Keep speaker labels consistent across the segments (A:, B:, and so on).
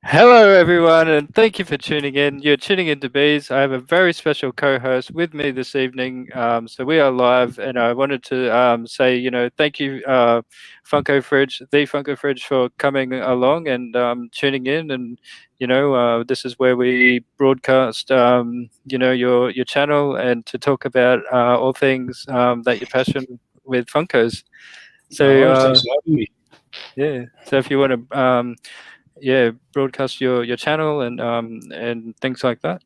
A: Hello, everyone, and thank you for tuning in. You're tuning into Bees. I have a very special co-host with me this evening. So we are live, and I wanted to say, thank you, the Funko Fridge, for coming along and tuning in. And this is where we broadcast, your channel, and to talk about all things that you're passionate with Funkos.
B: No
A: So
B: worries, thanks for having me.
A: yeah, so if you want to broadcast your channel and things like that.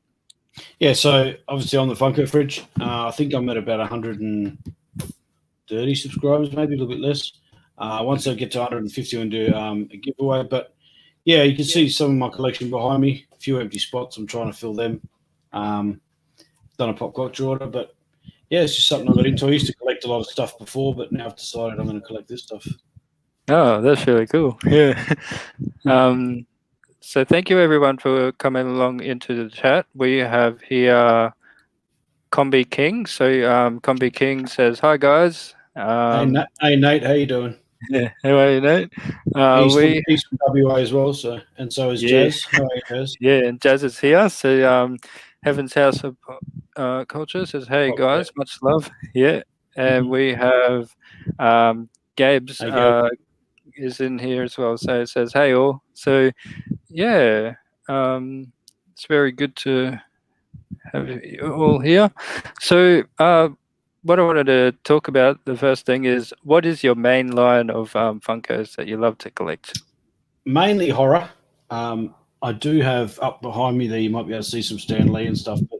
B: Yeah, so obviously on the Funko Fridge, I think I'm at about 130 subscribers, maybe a little bit less. Once I get to 150, I'm going to do a giveaway. But yeah, you can see some of my collection behind me, a few empty spots. I'm trying to fill them. Um, Done a pop culture order, but yeah, it's just something I got into. I used to collect a lot of stuff before, but now I've decided I'm going to collect this stuff.
A: Oh, that's really cool. Yeah. um so thank you everyone for coming along into the chat. We have here Combi King. So Combi King says hi guys.
B: Hey Nate, how you doing?
A: Yeah, how are you, Nate?
B: He's from
A: We
B: he's from WA as well, so is
A: Yeah,
B: Jazz. How are you, Jazz?
A: yeah, and Jazz is here. So Heaven's House of Culture says hey
B: Oh, yeah.
A: guys, much love. Yeah. And
B: Mhm.
A: we have Gabe's
B: Hey, Gabe.
A: is in here as well. So it says hey all. So yeah, it's very good to have you all here. So what I wanted to talk about, the first thing is, what is your main line of Funkos that you love to collect?
B: Mainly horror. I do have up behind me there. You might be able to see some Stan Lee and stuff. But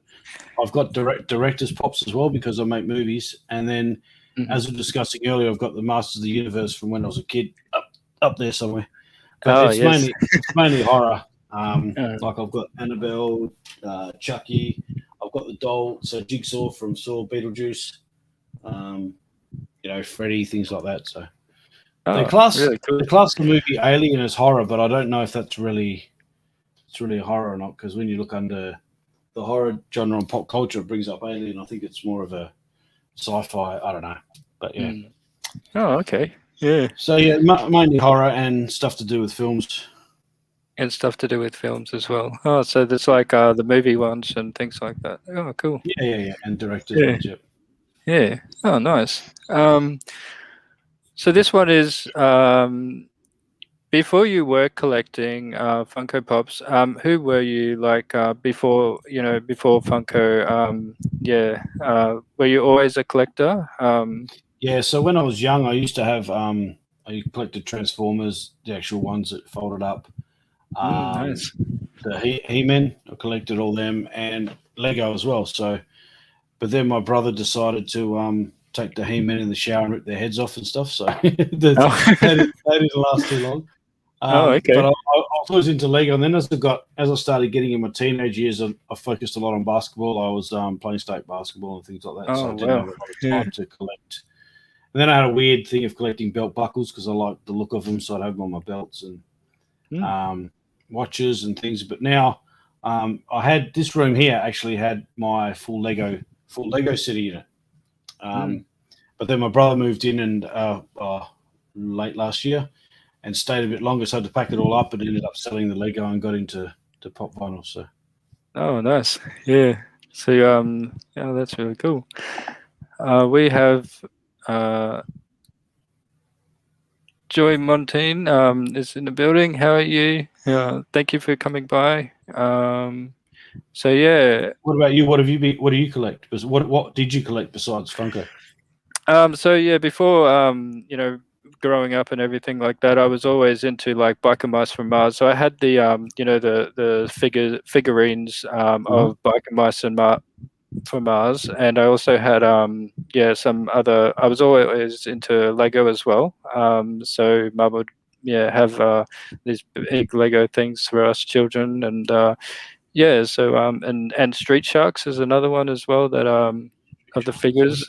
B: I've got directors pops as well because I make movies. And then,
A: Mhm.
B: as we were discussing earlier, I've got the Masters of the Universe from when I was a kid up there somewhere. But
A: Oh
B: it's
A: yes.
B: mainly horror.
A: Uh,
B: Like I've got Annabelle, Chucky. I've got the doll, so Jigsaw from Saw, Beetlejuice. Um, Freddy, things like that. So they
A: oh,
B: class
A: really cool.
B: they class the movie Alien as horror, but I don't know if it's really a horror or not, because when you look under the horror genre and pop culture, it brings up Alien. I think it's more of a sci-fi. I don't know, but yeah.
A: Mm. Oh, okay. Yeah.
B: So yeah, mainly horror and stuff to do with films.
A: And stuff to do with films as well. Oh, so there's like the movie ones and things like that. Oh, cool.
B: Yeah, and directors
A: Yeah.
B: ones. Yep.
A: Yeah. Oh, nice. So this one is before you were collecting Funko Pops. Who were you like before? Before Funko. Yeah. Were you always a collector?
B: Yeah. So when I was young, I used to have I collected Transformers, the actual ones that folded up. Um,
A: Nice.
B: the He-Man, I collected all them, and Lego as well. So, but then my brother decided to take the He-Man in the shower and rip their heads off and stuff. So
A: Oh.
B: that didn't last too long.
A: Oh,
B: But
A: okay.
B: I was into Lego, and then as I started getting in my teenage years, I focused a lot on basketball. I was playing state basketball and things like that, so
A: Oh,
B: I didn't have
A: wow.
B: a lot of
A: Yeah.
B: time to collect. And then I had a weird thing of collecting belt buckles because I liked the look of them, so I'd have them on my belts and
A: Mm.
B: um, watches and things. But now I had this room here actually had my full Lego city in it.
A: Mm.
B: Um, but then my brother moved in and late last year and stayed a bit longer, so I had to pack it all up and ended up selling the Lego and got into pop vinyl. So
A: Oh, nice. Yeah. So, yeah, that's really cool. We have uh, Joy Montine is in the building. How are you? Thank you for coming by. So yeah.
B: what about you? What do you collect? What did you collect besides Funko?
A: So yeah, before growing up and everything like that, I was always into like Biker Mice from Mars. So I had the the figurines
B: Uh-huh.
A: of Biker Mice and for Mars, and I also had some other. I was always into Lego as well. So Mum would have these big Lego things for us children, and so and Street Sharks is another one as well that of the figures.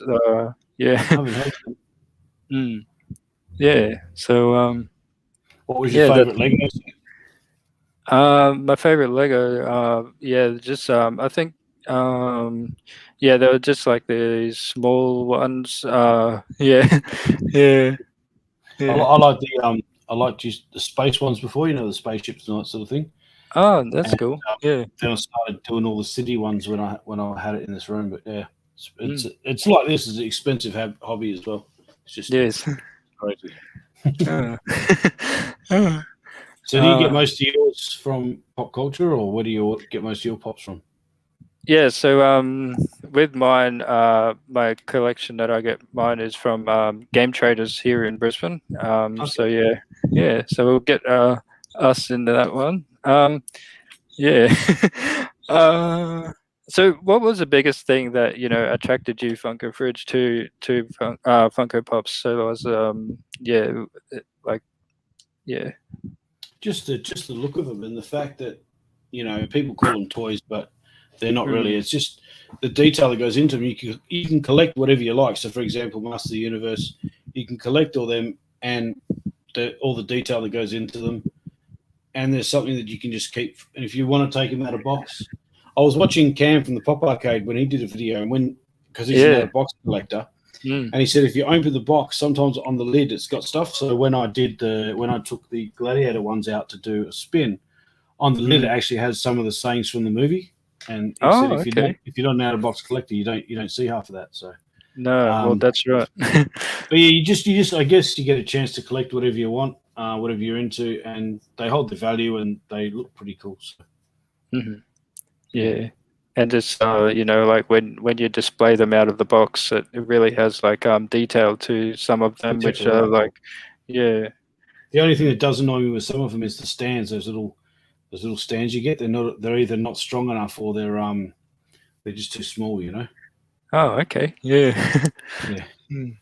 A: Yeah,
B: I haven't heard of them.
A: mm, yeah. So
B: What was your
A: yeah, that's
B: favorite Lego?
A: my favorite Lego. Just I think um, they were just like these small ones. Yeah, yeah, yeah.
B: I like the I liked just the space ones before, the spaceships and that sort of thing.
A: Oh, that's
B: And
A: cool. Yeah.
B: then I started doing all the city ones when I had it in this room. But yeah,
A: Mm.
B: it's like this is an expensive hobby as well. It's just
A: Yes.
B: crazy.
A: Uh, uh,
B: So do you get
A: uh,
B: most of yours from pop culture, or where do you get most of your pops from?
A: yeah. So with mine, my collection that I get mine is from Game Traders here in Brisbane. So
B: Okay.
A: yeah. So we'll get us into that one. Yeah. So what was the biggest thing that attracted you, Funko Fridge, to Funko Pops? So it was yeah, like yeah.
B: Just the look of them and the fact that people call them toys, but they're not really.
A: Mm,
B: It's just the detail that goes into them. You can collect whatever you like. So, for example, Master of the Universe, you can collect all them and all the detail that goes into them. And there's something that you can just keep. And if you want to take them out of box, I was watching Cam from the Pop Arcade when he did a video, and because he's an out
A: yeah.
B: of box collector,
A: Mm,
B: and he said if you open the box, sometimes on the lid it's got stuff. So when I took the Gladiator ones out to do a spin, on the lid it
A: mm.
B: actually has some of the sayings from the movie. And he said
A: Oh, okay.
B: if you're not an out of box collector, you don't see half of that. So,
A: No, well,
B: um,
A: that's right.
B: but yeah, you just I guess you get a chance to collect whatever you want, whatever you're into, and they hold the value and they look pretty cool. So,
A: Mhm.
B: yeah,
A: Yeah. And just like when you display them out of the box, it really has like detail to some of
B: you're
A: them, which
B: definitely
A: are
B: right.
A: like yeah.
B: The only thing
A: Mm.
B: that does annoy me with some of them is the stands. Those little stands you get. They're either not strong enough or they're just too small.
A: Oh, okay. Yeah.
B: Yeah,
A: Mm.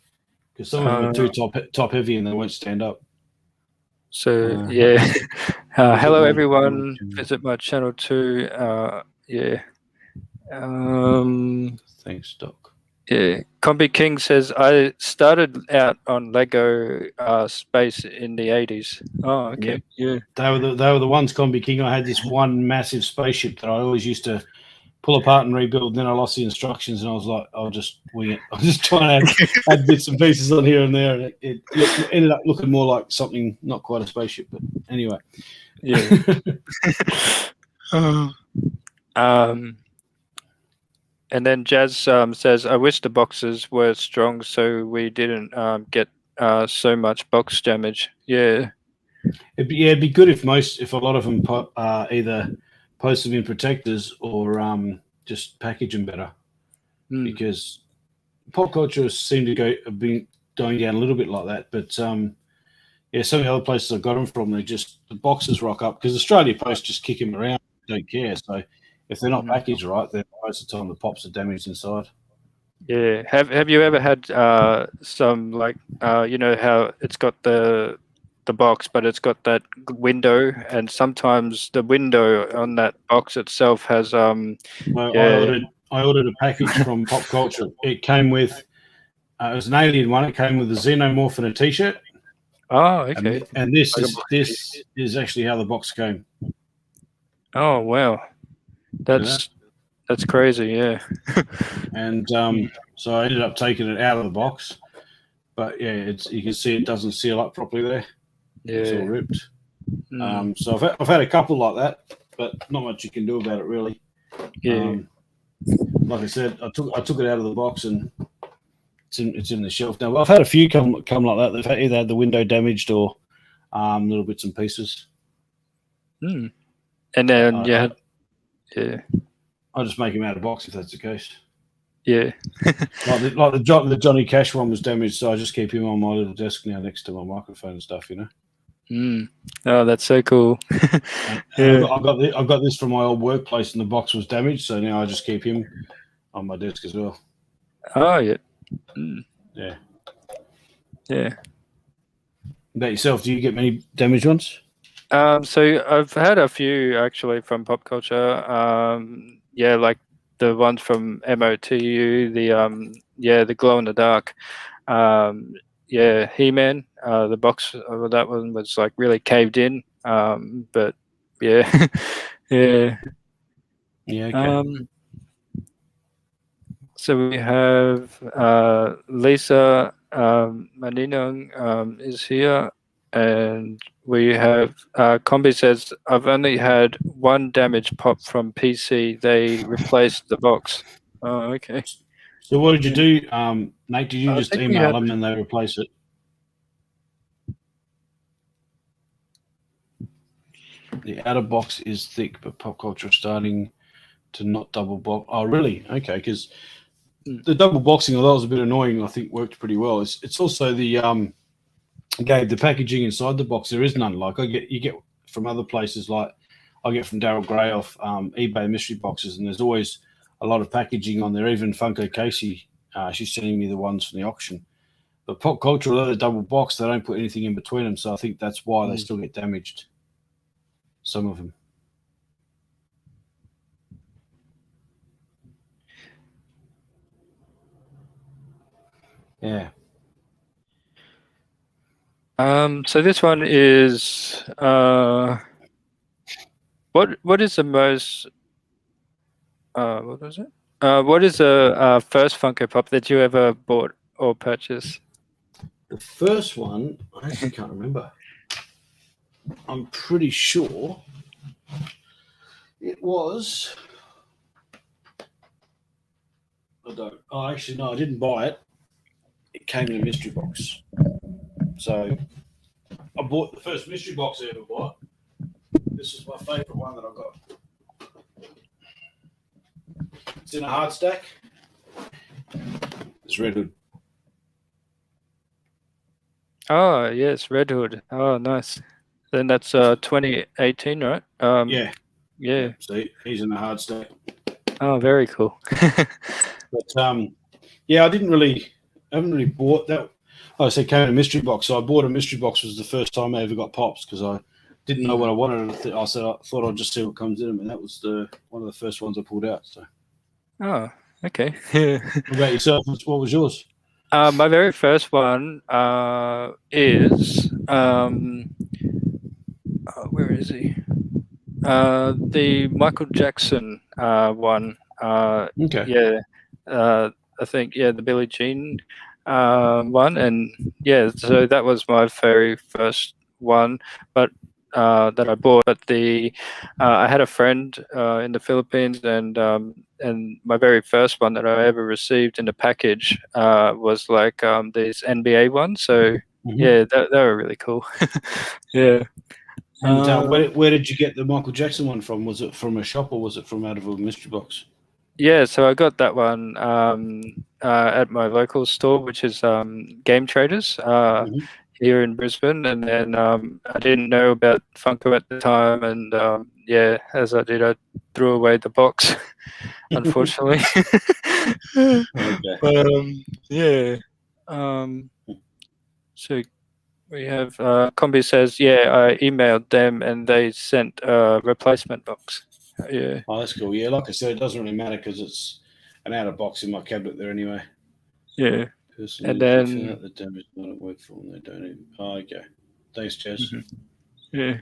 B: because some of them are
A: Uh,
B: too top heavy and they won't stand up.
A: so
B: Uh,
A: yeah.
B: was it
A: Hello
B: my
A: everyone. Visit my channel too. Yeah. Um,
B: Thanks, Doc.
A: yeah. Combi King says I started out on Lego Space in the 80s. Oh,
B: Yep.
A: okay. Yeah.
B: They were the ones, Combi King. I had this one massive spaceship that I always used to pull apart and rebuild. And then I lost the instructions, and I was like, I'll just wing it. I'll just try and add bits and pieces on here and there, and it ended up looking more like something not quite a spaceship. But anyway,
A: Yeah. um, and then Jazz says, I wish the boxes were strong so we didn't get so much box damage. Yeah.
B: it'd be good if a lot of them either post them in protectors or just package them better,
A: Mm.
B: because pop culture seemed to have been going down a little bit like that. But yeah, some of the other places I got them from, the boxes rock up because Australia Post just kick them around, don't care. So if they're not
A: Mhm.
B: packaged right, then most of the time the pops are damaged inside.
A: Yeah. Have you ever had some like how it's got the box, but it's got that window, and sometimes the window on that box itself has
B: So I
A: yeah.
B: ordered I ordered a package from Pop Culture. It came with it was an alien one. It came with a xenomorph and a T-shirt,
A: Oh,
B: and
A: okay.
B: and this
A: Like a
B: is
A: box piece.
B: this is actually how the box came.
A: Oh wow,
B: You know?
A: that's crazy. Yeah.
B: And
A: Mm.
B: so I ended up taking it out of the box. But yeah, you can see it doesn't seal up properly there. It's all
A: Yeah.
B: ripped.
A: Mm.
B: So I've had a couple like that, but not much you can do about it really.
A: Yeah.
B: Um, like I said, I took it out of the box and it's in the shelf now. Well, I've had a few come like that. They've either had the window damaged or little bits and pieces.
A: Mm. And
B: But
A: then yeah, yeah,
B: I just make them out of box if that's the case.
A: yeah.
B: Like the Johnny Cash one was damaged, so I just keep him on my little desk now next to my microphone and stuff.
A: Mm. Oh, that's so cool.
B: And
A: Yeah.
B: I've got this from my old workplace, and the box was damaged, so now I just keep him on my desk as well.
A: Oh yeah. Mm.
B: Yeah.
A: Yeah.
B: About yourself, do you get many damaged ones?
A: So I've had a few actually from pop culture. Yeah, like the ones from MOTU, the glow in the dark. Yeah, He-Man. The box of that one was like really caved in. But yeah, yeah.
B: Yeah. Okay.
A: Um, so we have Lisa Maninong is here. And we have Combi says, I've only had one damaged pop from PC. They replaced the box. Oh, okay.
B: So what did you
A: Yeah.
B: do, Nate? Did you
A: I
B: just
A: think we
B: email
A: have.
B: them and they replace it? The outer box is thick, but pop culture is starting to not double box. Oh, really? Okay, because the double boxing, although it was a bit annoying, I think worked pretty well. It's also the Gabe, the packaging inside the box. There is none. Like you get from other places. Like I get from Daryl Gray off eBay mystery boxes, and there's always a lot of packaging on there. Even Funko Casey, she's sending me the ones from the auction. But pop culture, although they're double box, they don't put anything in between them. So I think that's why they still get damaged. Some of them. Yeah.
A: So this one is what is the most what was it? What is the first Funko Pop that you ever bought or purchased?
B: The first one, I actually can't remember. I'm pretty sure it was. I don't. Oh, actually, no, I didn't buy it. It came in a mystery box. So I bought the first mystery box I ever bought. This is my favourite one that I got. It's in a hard stack. It's Red Hood.
A: Oh yes, Red Hood. Oh nice. Then that's 2018, right?
B: Yeah.
A: Yeah.
B: So he's in a hard stack.
A: Oh, very cool.
B: But yeah, I haven't really bought that. Like I said, came in a mystery box. So I bought a mystery box. Was the first time I ever got pops because I didn't know what I wanted. I thought I'd just see what comes in them, and that was one of the first ones I pulled out. So.
A: Oh, okay.
B: What about yourself? What was yours?
A: My very first one is where is he? The Michael Jackson one.
B: Okay.
A: Yeah, I think the Billie Jean one, and so that was my very first one, but that I bought. But I had a friend in the Philippines, and my very first one that I ever received in the package was like these NBA ones. So yeah, they were really cool. Yeah.
B: And where did you get the Michael Jackson one from? Was it from a shop or was it from out of a mystery box?
A: Yeah, so I got that one at my local store, which is Game Traders here in Brisbane. And then I didn't know about Funko at the time, and as I did, I threw away the box, unfortunately.
B: Okay.
A: But yeah, so we have Combi says, I emailed them and they sent a replacement box. Yeah.
B: Oh, that's cool. Yeah, like I said, it doesn't really matter because it's an outer box in my cabinet there anyway.
A: Yeah.
B: Personally,
A: And
B: if you found
A: then
B: out the damage not at work for them, they don't even. Oh, okay. Thanks, Jess.
A: yeah.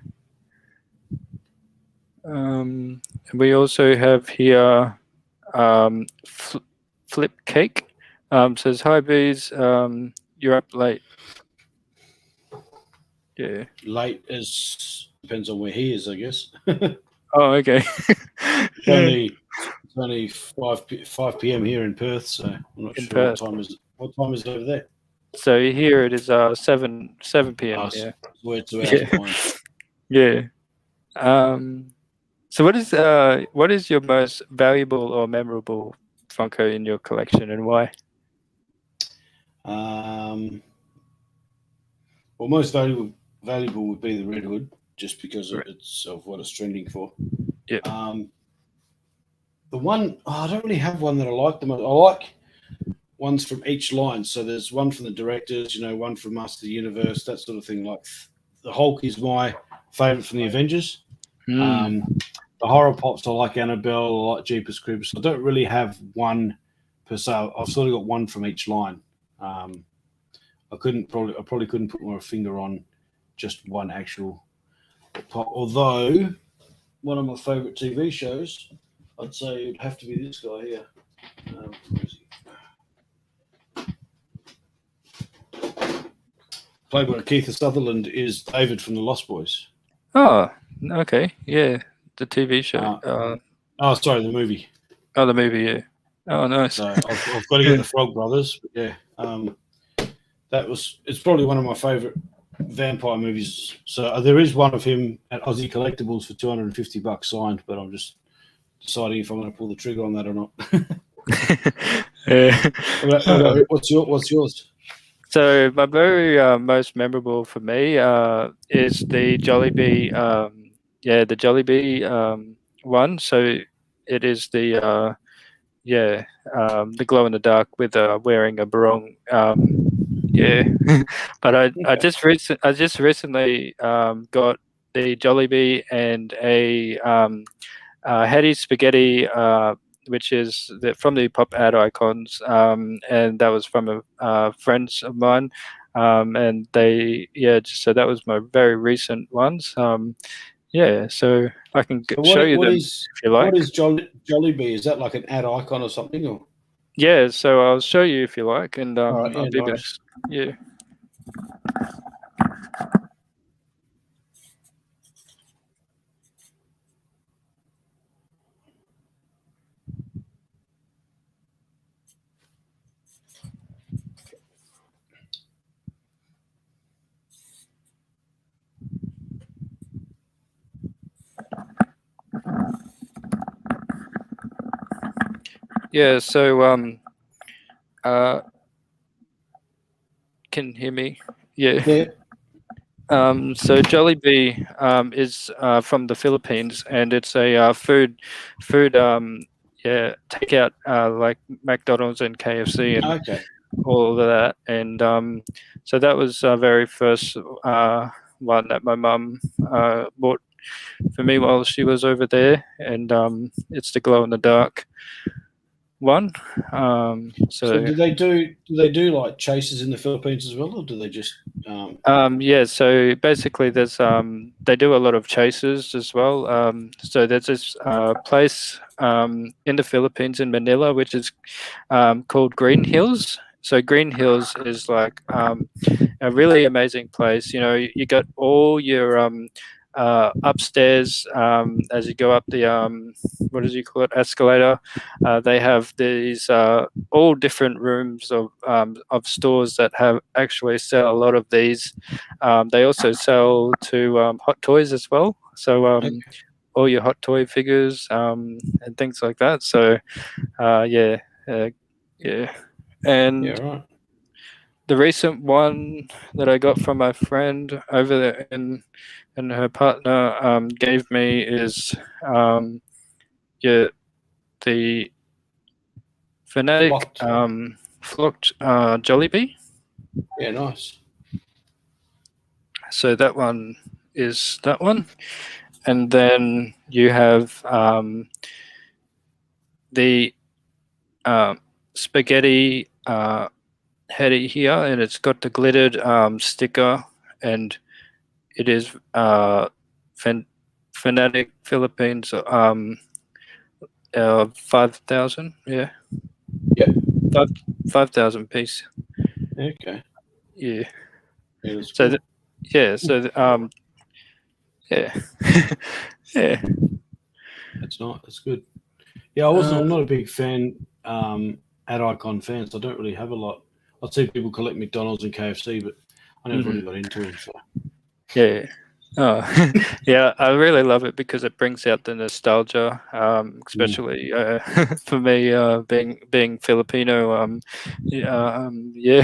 A: We also have here Flip Cake. Says, hi, bees. You're up late. Yeah.
B: Late as depends on where he is, I guess.
A: Oh, okay.
B: It's only 5 p.m. here in Perth, so I'm not
A: In
B: sure
A: Perth.
B: what time is it over there.
A: So here it is 7 p.m.
B: Oh,
A: Yeah.
B: we're 2 hours
A: Yeah.
B: behind.
A: Yeah. So what is your most valuable or memorable Funko in your collection, and why?
B: Well, most valuable would be the Red Hood, just because of what it's trending for.
A: Yeah.
B: The one I don't really have one that I like the most. I like ones from each line. So there's one from the directors, one from Master of the Universe, that sort of thing. Like the Hulk is my favorite from the Avengers. The horror pops, I like Annabelle, I like Jeepers Creepers. I don't really have one per se. I've sort of got one from each line. I probably couldn't put my finger on just one actual pop. Although one of my favorite TV shows, I'd say it'd have to be this guy here. Where is he? played by Keith Sutherland, is David from the Lost Boys.
A: Oh, okay, yeah, the TV show.
B: Sorry, the movie.
A: Oh, the movie, yeah. Oh, nice.
B: So I've got to get the Frog Brothers. But yeah, it's probably one of my favourite vampire movies. So there is one of him at Aussie Collectibles for $250 signed, but I'm just deciding if I'm going to pull the trigger on that or not.
A: Yeah.
B: What's yours?
A: So my very most memorable for me is the Jollibee. The Jollibee one. So it is the the glow in the dark with wearing a barong. Yeah, but I just recently got the Jollibee and a Hattie spaghetti, which is from the pop ad icons, and that was from a friends of mine, and so that was my very recent ones. So I can
B: So
A: show you
B: what
A: them
B: is
A: if you like.
B: what is Jollibee? Is that like an ad icon or something? Or
A: Yeah, so I'll show you if you like, and
B: all right,
A: I'll
B: yeah,
A: be back.
B: nice.
A: Yeah. Yeah, so can you hear me? Yeah.
B: Yeah.
A: So Jollibee is from the Philippines, and it's a food takeout like McDonald's and KFC and
B: Okay.
A: all of that. And so that was very first one that my mum bought for me while she was over there, and it's the glow in the dark one.
B: So do they do like chases in the Philippines as well, or do they just
A: So basically, there's they do a lot of chases as well. So there's this place in the Philippines in Manila, which is called Green Hills. So Green Hills is like a really amazing place. You know, you got all your upstairs as you go up the what did you call it, escalator. They have these all different rooms of stores that have actually sell a lot of these. They also sell to hot toys as well. So all your hot toy figures and things like that. So uh, yeah, uh, yeah, and
B: yeah, right.
A: the recent one that I got from my friend over there and her partner gave me is yeah the Fanatic
B: Flocked.
A: Flocked Jollibee.
B: Yeah, nice.
A: So that one is that one, and then you have the spaghetti heady here, and it's got the glittered sticker, and it is Fanatic Philippines 5,000. Yeah.
B: Yeah.
A: 5,000 piece.
B: Okay.
A: Yeah.
B: Yeah, that's
A: So
B: cool.
A: yeah. Yeah.
B: That's nice. That's good. Yeah, I'm not a big fan, ad icon fan, so I don't really have a lot. I see people collect McDonald's and KFC, but I never really got into them. So
A: Yeah. Oh, yeah, I really love it because it brings out the nostalgia, especially for me, being Filipino. Yeah.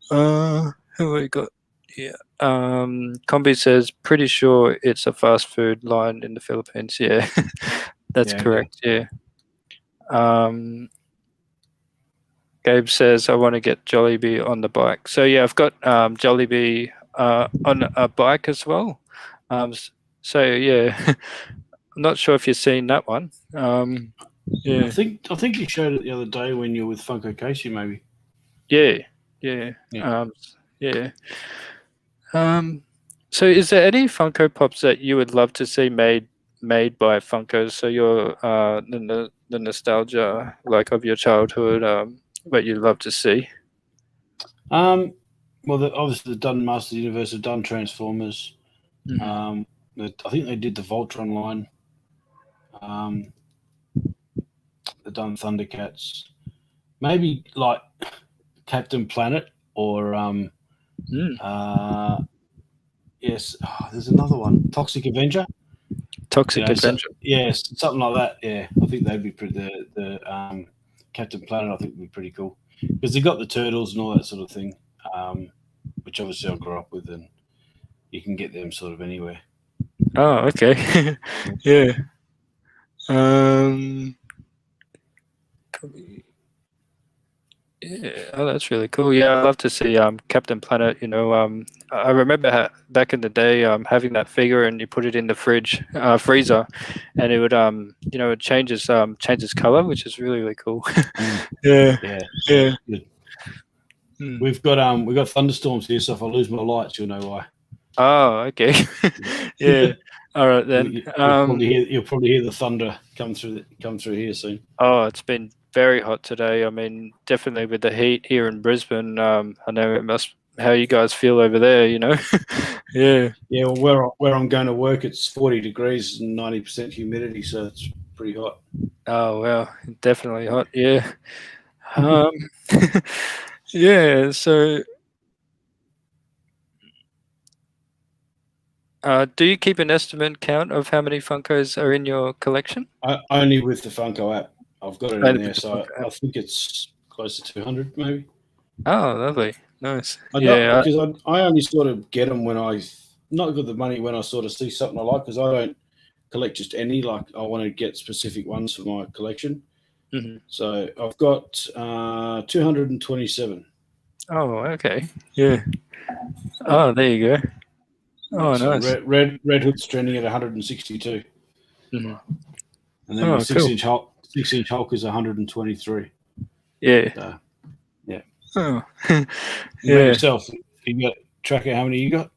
A: Who we got? Yeah. Combi says, pretty sure it's a fast food line in the Philippines. Yeah, that's
B: yeah, okay.
A: correct. Yeah. Gabe says, I want to get Jollibee on the bike. So yeah, I've got Jollibee on a bike as well. So yeah, I'm not sure if you've seen that one. Yeah,
B: I think you showed it the other day when you were with Funko Casey, maybe.
A: yeah, yeah,
B: Yeah.
A: yeah. So is there any Funko Pops that you would love to see made by Funko? So your the nostalgia like of your childhood, what you'd love to see.
B: Um, well, obviously they've done Master of the Universe, they've done Transformers.
A: Mhm.
B: I think they did the Voltron line. Um, they've done Thundercats. Maybe like Captain Planet or
A: Mm.
B: uh, yes, there's another one, Toxic Avenger. You
A: Toxic
B: know, so
A: Adventure.
B: yes, something like that. Yeah, I think they'd be pretty. The Captain Planet, I think, would be pretty cool because they got the turtles and all that sort of thing, which obviously I grew up with, and you can get them sort of anywhere.
A: Oh, okay. Yeah. Um, yeah. Oh, that's really cool. Yeah, I'd love to see Captain Planet. I remember back in the day having that figure, and you put it in the freezer, and it would it changes color, which is really really cool.
B: Mm,
A: Yeah.
B: yeah,
A: Yeah.
B: it's good.
A: Mm.
B: We've got thunderstorms here, so if I lose my lights, you'll know why.
A: Oh, okay. Yeah. All right
B: You,
A: then.
B: you, you'll probably hear the thunder come through here soon.
A: Oh, it's been very hot today. I mean, definitely with the heat here in Brisbane. I know it must how you guys feel over there, you know? Yeah.
B: Yeah, well, where I'm going to work, it's 40 degrees and 90% humidity, so it's pretty hot.
A: Oh, wow. Definitely hot. Yeah. Um, yeah. So, do you keep an estimate count of how many Funkos are in your collection?
B: Only with the Funko app, I've got it in
A: Only
B: there,
A: with the
B: so
A: Funko
B: I
A: app.
B: think it's close to 200, maybe.
A: Oh, lovely. Nice.
B: I don't
A: Yeah.
B: because I only sort of get them when I not got the money when I sort of see something I like because I don't collect just any. Like I want to get specific ones for my collection.
A: Mhm.
B: So I've got 227.
A: Oh, okay. Yeah. Oh, there you go.
B: Yeah,
A: Oh,
B: so
A: nice.
B: Red Hood's trending at 162,
A: Mhm.
B: and then my
A: Oh,
B: six
A: cool.
B: inch Hulk 6 inch Hulk is 123.
A: Yeah.
B: So yeah.
A: Oh.
B: What about
A: Yeah.
B: yourself? You got track of how many you got?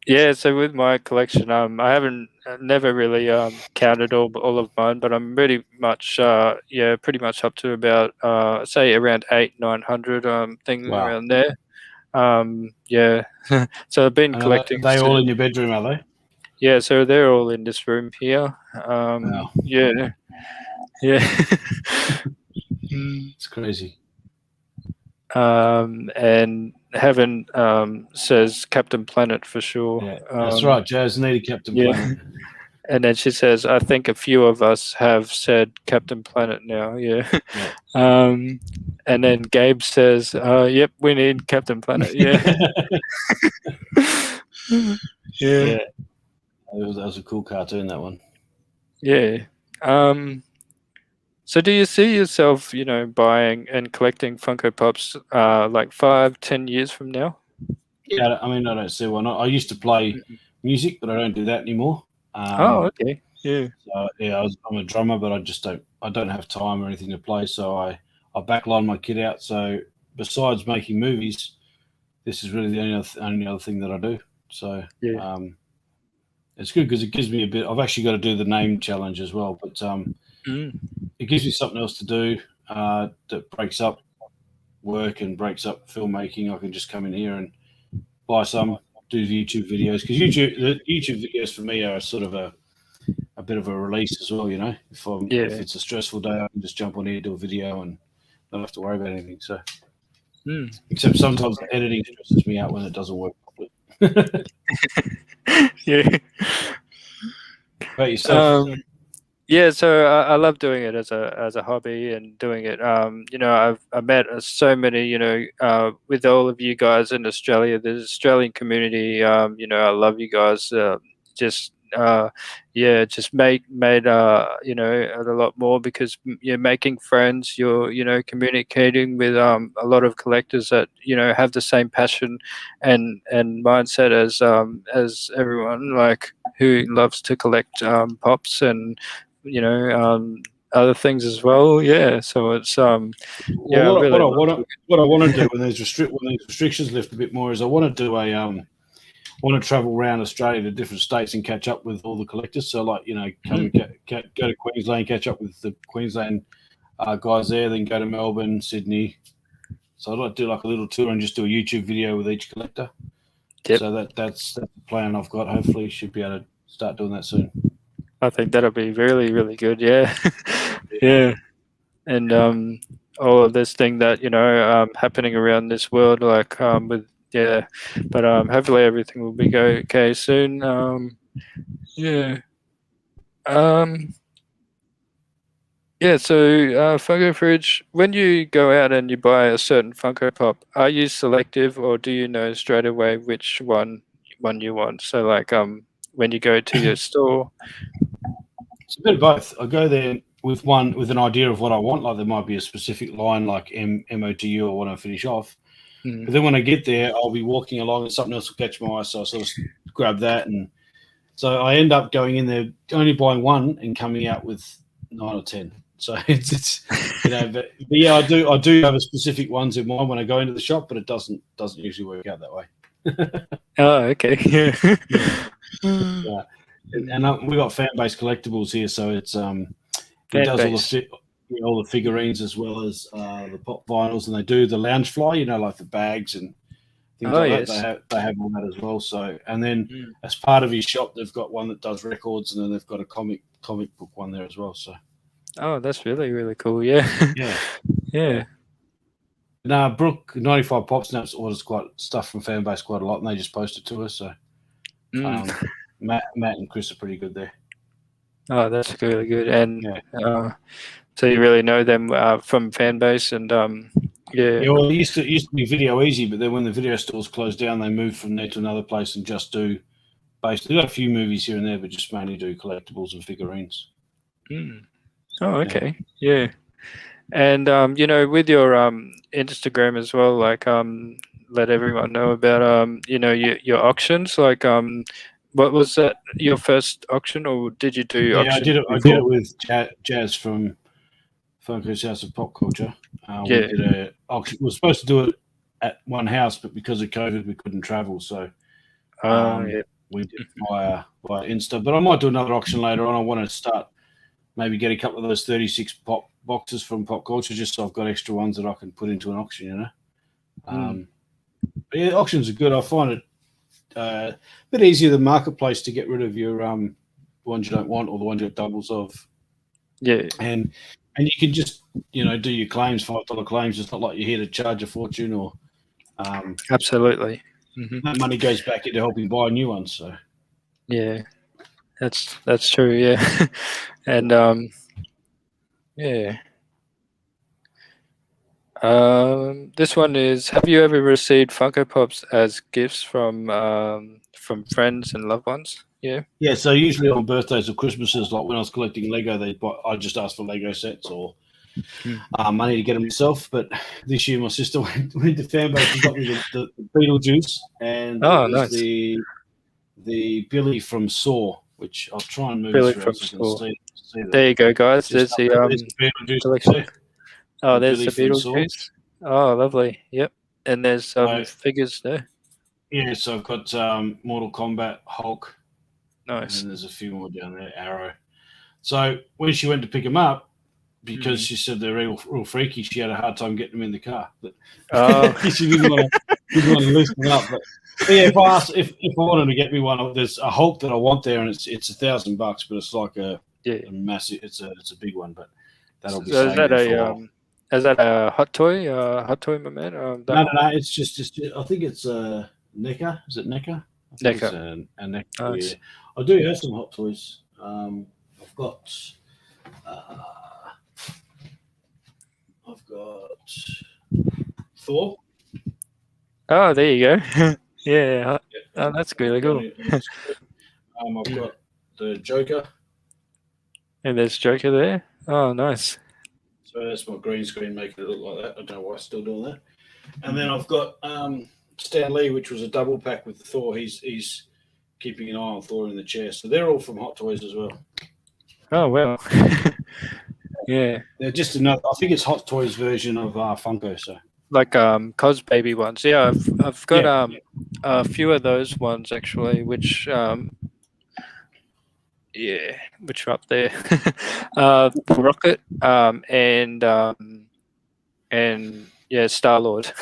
A: Yeah, so with my collection, I haven't never really counted all of mine, but I'm pretty much pretty much up to about say around 800-900 thing
B: Wow.
A: around there. Yeah, so I've been
B: And
A: collecting
B: are they all in your bedroom? Are they?
A: yeah, so they're all in this room here.
B: Wow,
A: Yeah, yeah. Mm.
B: it's crazy.
A: And Heaven says Captain Planet for sure.
B: Yeah, that's right. Jazz needed Captain
A: Yeah.
B: Planet.
A: And then she says, I think a few of us have said Captain Planet now. Yeah.
B: Yeah.
A: And then Gabe says, yep, we need Captain Planet. Yeah. Yeah.
B: Yeah, that was a cool cartoon. That one.
A: Yeah. Um, so do you see yourself, buying and collecting Funko Pops like 5-10 years from now?
B: Yeah, I mean, I don't see why not. I used to play
A: Mhm.
B: music, but I don't do that anymore.
A: Oh, okay. Yeah.
B: So yeah, I'm a drummer, but I don't have time or anything to play. So I backline my kit out. So besides making movies, this is really the only other thing that I do. So
A: Yeah.
B: um, it's good because it gives me a bit. I've actually got to do the name challenge as well, but
A: Mm.
B: it gives me something else to do that breaks up work and breaks up filmmaking. I can just come in here and buy some, do YouTube videos because the YouTube videos for me are sort of a bit of a release as well. You know, if
A: Yeah.
B: it's a stressful day, I can just jump on here, do a video, and don't have to worry about anything. So,
A: Mm.
B: except sometimes the editing stresses me out when it doesn't work properly.
A: Yeah.
B: About yourself?
A: Um, Yeah, so I love doing it as a hobby and doing it. I've met so many, with all of you guys in Australia, the Australian community. I love you guys. Just just made a lot more because you're making friends. You're communicating with a lot of collectors that have the same passion and mindset as everyone like who loves to collect pops and you know, um, other things as well. Yeah, so it's
B: Well,
A: I
B: what
A: really
B: I
A: love
B: want to
A: doing
B: what I want to do when these restrictions lift a bit more is I want to do want to travel around Australia to different states and catch up with all the collectors. So, like, come
A: it.
B: and go to Queensland, catch up with the Queensland guys there, then go to Melbourne, Sydney, So I'd like to do like a little tour and just do a YouTube video with each collector.
A: Yep.
B: So that's the plan I've got. Hopefully, should be able to start doing that soon.
A: I think that'll be really, really good. Yeah. Yeah. And all of this thing that happening around this world, like with but hopefully everything will be okay soon. Yeah. Um, yeah. So Funko Fridge, when you go out and you buy a certain Funko Pop, are you selective, or do you know straight away which one you want? So like when you go to your store.
B: It's a bit of both. I go there with an idea of what I want. Like there might be a specific line like MOTU or what I finish off. But then when I get there, I'll be walking along and something else will catch my eye. So I sort of grab that. And so I end up going in there only buying one and coming out with 9 or 10. So it's but yeah, I do have a specific ones in mind when I go into the shop, but it doesn't usually work out that way.
A: Oh, okay. Yeah.
B: Yeah. And we got fan-based collectibles here, so it's it does all the figurines as well as the pop vinyls, and they do the lounge fly, like the bags and things like
A: yes.
B: that. They have all that as well. So, and then as part of his shop, they've got one that does records, and then they've got a comic book one there as well. So,
A: that's really, really cool. Yeah. Yeah.
B: Now, Brooke 95 Pop Snaps orders quite stuff from Fanbase quite a lot, and they just post it to us. So, Matt and Chris are pretty good there.
A: Oh, that's really good. And so you really know them from Fanbase, and
B: Yeah, well, it used to be Video Easy, but then when the video stores closed down, they moved from there to another place and just do basically got a few movies here and there, but just mainly do collectibles and figurines.
A: Oh, okay. Yeah. And with your Instagram as well, like let everyone know about your auctions. Like what was that, your first auction, or did you do auction?
B: I did it with Jazz from Funko's House of Pop Culture. We did a auction. We were supposed to do it at one house, but because of COVID, we couldn't travel. So we did it via Insta. But I might do another auction later on. I want to start maybe get a couple of those 36 pop boxes from Pop Culture, just so I've got extra ones that I can put into an auction. But yeah, auctions are good. I find it a bit easier than Marketplace to get rid of your ones you don't want or the ones you have doubles of.
A: Yeah,
B: and you can just do your claims, $5 claims. It's not like you're here to charge a fortune or
A: absolutely.
B: That money goes back into helping buy new ones. So
A: yeah, that's true. Yeah, and this one is: have you ever received Funko Pops as gifts from friends and loved ones? Yeah.
B: Yeah. So usually on birthdays or Christmases, like when I was collecting Lego, I just asked for Lego sets or money to get them myself. But this year, my sister went to Fanbase and got me the Beetlejuice, and
A: nice.
B: the Billy from Saw, which I'll try and move
A: Billy
B: through
A: from
B: so
A: Saw.
B: you can see
A: there you go, guys. There's the
B: Beetlejuice
A: collection. Oh, there's
B: Billy
A: the Beetlejuice. Oh, lovely. Yep. And there's some figures there.
B: Yeah, so I've got Mortal Kombat, Hulk.
A: Nice.
B: And there's a few more down there, Arrow. So when she went to pick them up, because she said they're real freaky, she had a hard time getting them in the car. But she didn't want to loosen them up. But yeah, if I wanted to get me one, there's a Hulk that I want there, and it's $1,000, but it's like a massive. It's a big one, but that'll be.
A: So is that a hot toy? My man?
B: No. It's just. I think it's NECA. Is it NECA?
A: NECA.
B: A NECA.
A: Nice.
B: Yeah. I do have some hot toys. I've got Thor.
A: Oh, there you go. Yeah. Oh, that's really cool.
B: I've got the Joker.
A: And there's Joker there. Oh, nice.
B: So that's my green screen making it look like that. I don't know why I'm still doing that. And then I've got Stan Lee, which was a double pack with the Thor. He's keeping an eye on Thor in the chair. So they're all from Hot Toys as well.
A: Oh, well. Yeah.
B: They're just another, I think it's Hot Toys version of Funko. So
A: like Cos Baby ones. Yeah, I've got a few of those ones actually, which which are up there. Rocket and yeah, Star-Lord.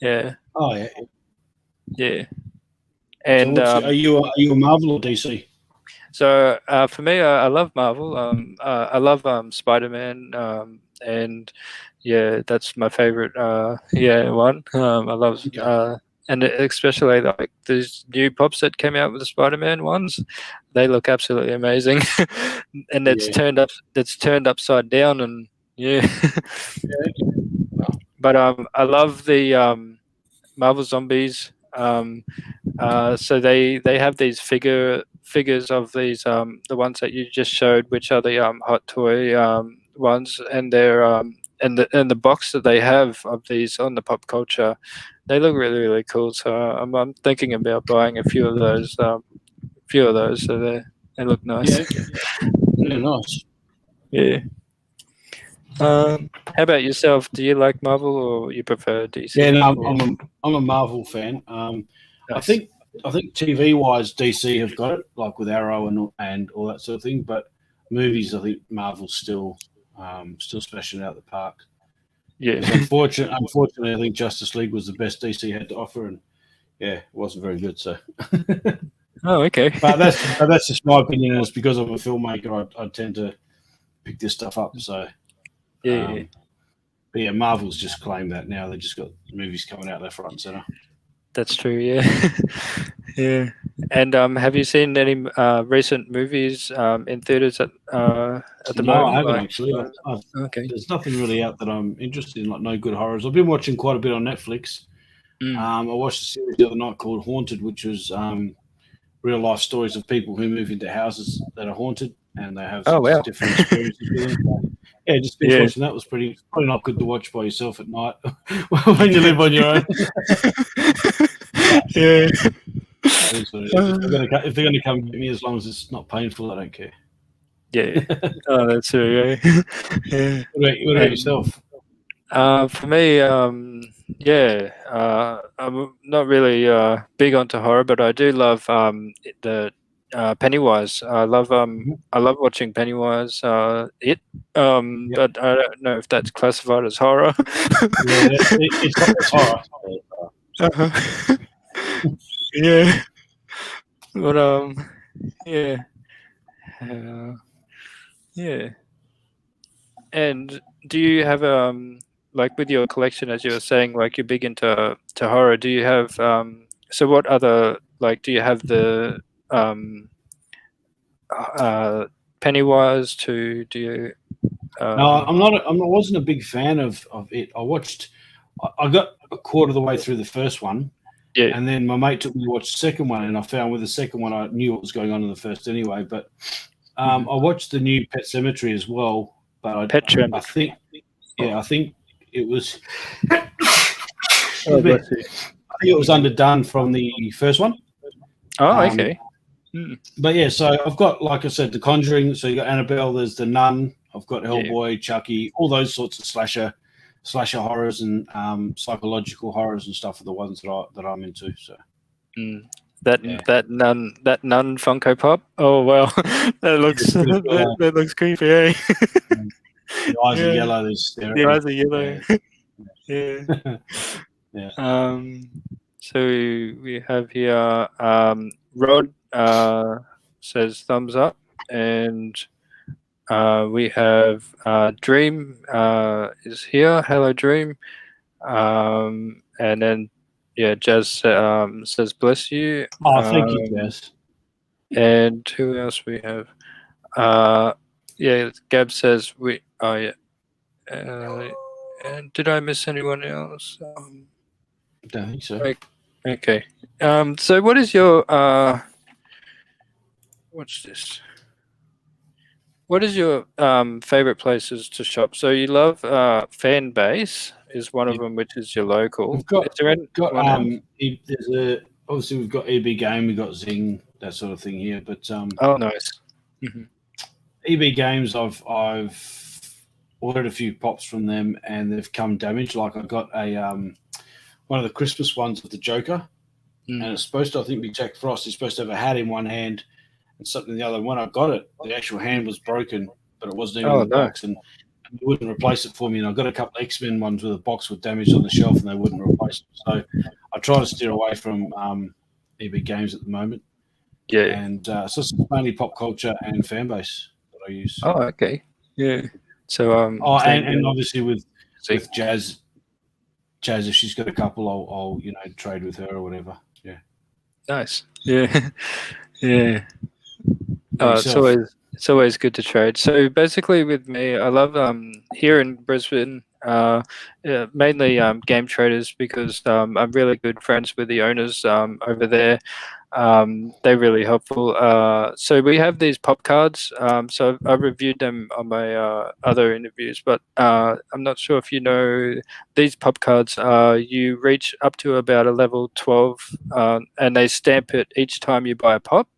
A: Yeah,
B: Oh yeah.
A: yeah.
B: So
A: And
B: are you a Marvel or DC?
A: so for me, I love Marvel. I love Spider-Man, and yeah, that's my favorite. Yeah, one. I love
B: Okay.
A: and especially like these new pops that came out with the Spider-Man ones. They look absolutely amazing, and it's
B: Yeah.
A: turned up. It's turned upside down, and yeah.
B: Yeah. Wow.
A: But I love the Marvel Zombies. So they have these figures of these the ones that you just showed, which are the hot toy ones, and they're and the box that they have of these on the pop culture, they look really really cool. So I'm thinking about buying a few of those. Few of those, so they look nice.
B: Yeah. Okay. Yeah. Nice.
A: Yeah. How about yourself? Do you like Marvel or you prefer
B: Yeah.
A: DC?
B: No, I'm,
A: Or
B: I'm a I'm a Marvel fan. I
A: nice.
B: think TV wise, DC have got it, like with Arrow and all that sort of thing. But movies, I think Marvel's still smashing it out the park.
A: Yeah.
B: Because unfortunately, I think Justice League was the best DC had to offer, and yeah, it wasn't very good. So,
A: Oh, okay.
B: but that's just my opinion. And it's because I'm a filmmaker, I tend to pick this stuff up. So,
A: Yeah.
B: um, but yeah, Marvel's just claimed that now. They just got movies coming out left, right, and center.
A: That's true. Yeah. Yeah. And have you seen any recent movies in theaters at the
B: No, I
A: moment?
B: haven't
A: Like,
B: actually.
A: okay.
B: There's nothing really out that I'm interested in, like no good horrors. I've been watching quite a bit on Netflix.
A: Mm.
B: I watched a series the other night called Haunted, which was real life stories of people who move into houses that are haunted, and they have
A: Oh wow.
B: different experiences with them. So, yeah, just finished
A: Yeah.
B: watching that. Was probably not good to watch by yourself at night when you live on your own. But
A: Yeah.
B: it is what it is. If they're gonna come get me, as long as it's not painful, I don't care.
A: Yeah. Oh, that's true. Yeah. Yeah.
B: What about
A: And
B: yourself?
A: for me, yeah, I'm not really big onto horror, but I do love the Pennywise.
B: Mhm.
A: I love watching Pennywise.
B: Yep.
A: But I don't know if that's classified as horror.
B: Yeah, it's horror.
A: Uh-huh. Yeah, but yeah, uh, yeah. And do you have like with your collection, as you were saying, like you're big into horror? Do you have so what other like do you have the um uh Pennywise to do you
B: No,
A: um
B: I wasn't a big fan of it. I got a quarter of the way through the first one,
A: yeah
B: and then my mate took me to watch the second one, and I found with the second one I knew what was going on in the first anyway. But
A: mhm.
B: I watched the new Pet Cemetery as well, but
A: Pet
B: I
A: Cemetery?
B: think yeah, I think it was
A: Oh,
B: excuse me,
A: bless you.
B: I think it was underdone from the first one.
A: Oh,
B: Um,
A: okay. Mm,
B: but yeah, so I've got, like I said, The Conjuring. So you got Annabelle, there's The Nun. I've got
A: yeah.
B: Hellboy, Chucky, all those sorts of slasher horrors and psychological horrors and stuff are the ones that I'm into. So
A: Mm. That
B: yeah,
A: that nun Funko Pop. Oh wow, that
B: yeah,
A: looks
B: it's pretty cool.
A: that looks creepy. Eh?
B: The eyes are
A: Yeah,
B: yellow. They're
A: the
B: scary.
A: eyes are yellow.
B: Yeah,
A: Yeah.
B: yeah.
A: Um, so we have here Rod says thumbs up, and we have Dream is here. Hello, Dream. And then yeah, Jazz says bless you.
B: Oh, thank you, Jazz.
A: And who else we have? Uh, yeah, Gab says we. Oh yeah. Uh, and did I miss anyone else?
B: Don't think so.
A: Like, okay. So what is your what's this? What is your favorite places to shop? So you love Fan Base is one of
B: Yeah.
A: them, which is your local.
B: We've got
A: Is there
B: got
A: anyone else?
B: there's a obviously we've got EB Game, we've got Zing, that sort of thing here. But
A: Oh, nice. Hmm.
B: EB Games, I've ordered a few pops from them, and they've come damaged. Like I got a one of the Christmas ones of the Joker, and
A: Mm.
B: it's supposed to, I think, be Jack Frost. He's supposed to have a hat in one hand and something in the other. When I got it, the actual hand was broken, but it wasn't even in
A: Oh
B: the
A: no.
B: box. And and they wouldn't replace it for me. And I got a couple of X-Men ones with a box with damage on the shelf, and they wouldn't replace it. So I try to steer away from EB Games at the moment.
A: Yeah.
B: And so it's mainly pop culture and fan base that I use.
A: Oh, okay. Yeah. So
B: and obviously with
A: see.
B: Jazz, if she's got a couple, I'll trade with her or whatever. Yeah.
A: Nice. Yeah. Yeah.
B: Yourself.
A: It's always good to trade. So basically, with me, I love here in Brisbane, mainly game traders because I'm really good friends with the owners over there. They're really helpful. So we have these pop cards. So I've reviewed them on my other interviews, but I'm not sure if you know these pop cards. You reach up to about a level 12, and they stamp it each time you buy a pop,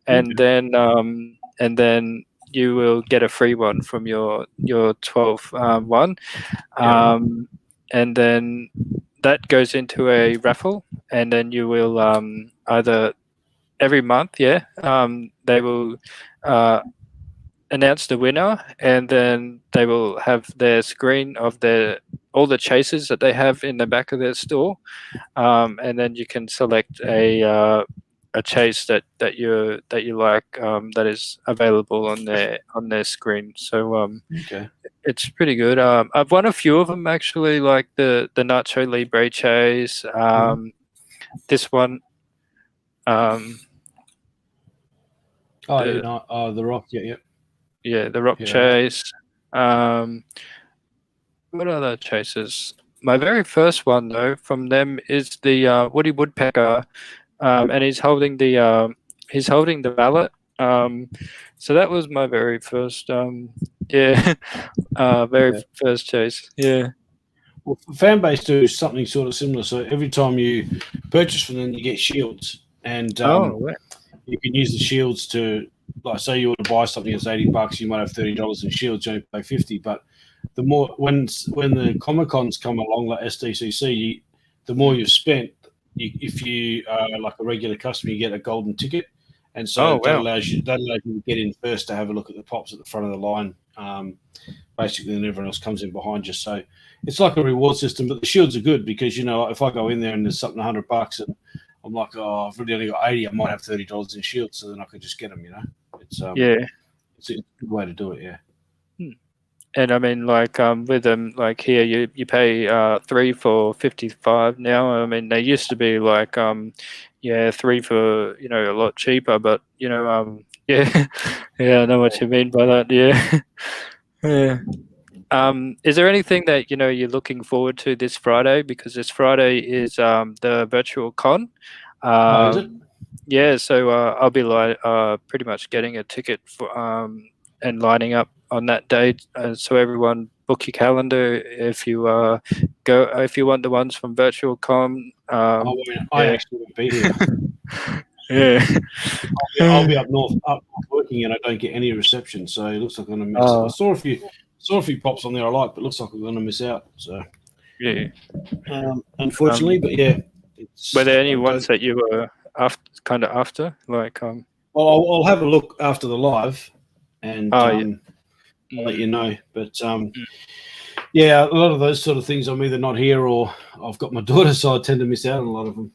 A: and then you will get a free one from your 12 one. And then that goes into a raffle, and then you will either every month, they will announce the winner, and then they will have their screen of all the chases that they have in the back of their store, and then you can select a chase that you like that is available on their screen. So
B: Okay.
A: it's pretty good. I've won a few of them actually, like the Nacho Libre chase. This one.
B: The Rock.
A: Yeah, the Rock chase. What other chases? My very first one though from them is the Woody Woodpecker, and he's holding the ballot. So that was my very first first chase. Yeah.
B: Well, Fanbase do something sort of similar. So every time you purchase from them, you get shields, and you can use the shields to, like, say you want to buy something that's $80, you might have $30 in shields, you only pay 50. But the more when the Comic Cons come along, like SDCC, the more you've spent, if you are like a regular customer, you get a golden ticket, and so that allows you to get in first to have a look at the pops at the front of the line. Basically, and everyone else comes in behind you. So it's like a reward system, but the shields are good because, if I go in there and there's something $100 and I'm like, oh, I've really only got 80, I might have $30 in shields, so then I could just get them, It's it's a good way to do it, yeah.
A: And I mean, like with them, like here, you pay 3 for 55 now. I mean, they used to be like 3 for a lot cheaper, but yeah, yeah, I know what you mean by that. Yeah, yeah. Is there anything that you're looking forward to this Friday? Because this Friday is the virtual con.
B: Is it?
A: Yeah, so I'll be pretty much getting a ticket for and lining up on that date. So everyone, book your calendar if you if you want the ones from virtual con.
B: I actually won't be here.
A: Yeah,
B: I'll be up north working, and I don't get any reception, so it looks like I'm gonna miss. I saw a few pops on there I like, but it looks like I'm gonna miss out. So
A: yeah,
B: unfortunately, but yeah.
A: Were there any ones that you were after, like?
B: Well, I'll have a look after the live, and I'll let you know. But yeah, a lot of those sort of things, I'm either not here or I've got my daughter, so I tend to miss out on a lot of them.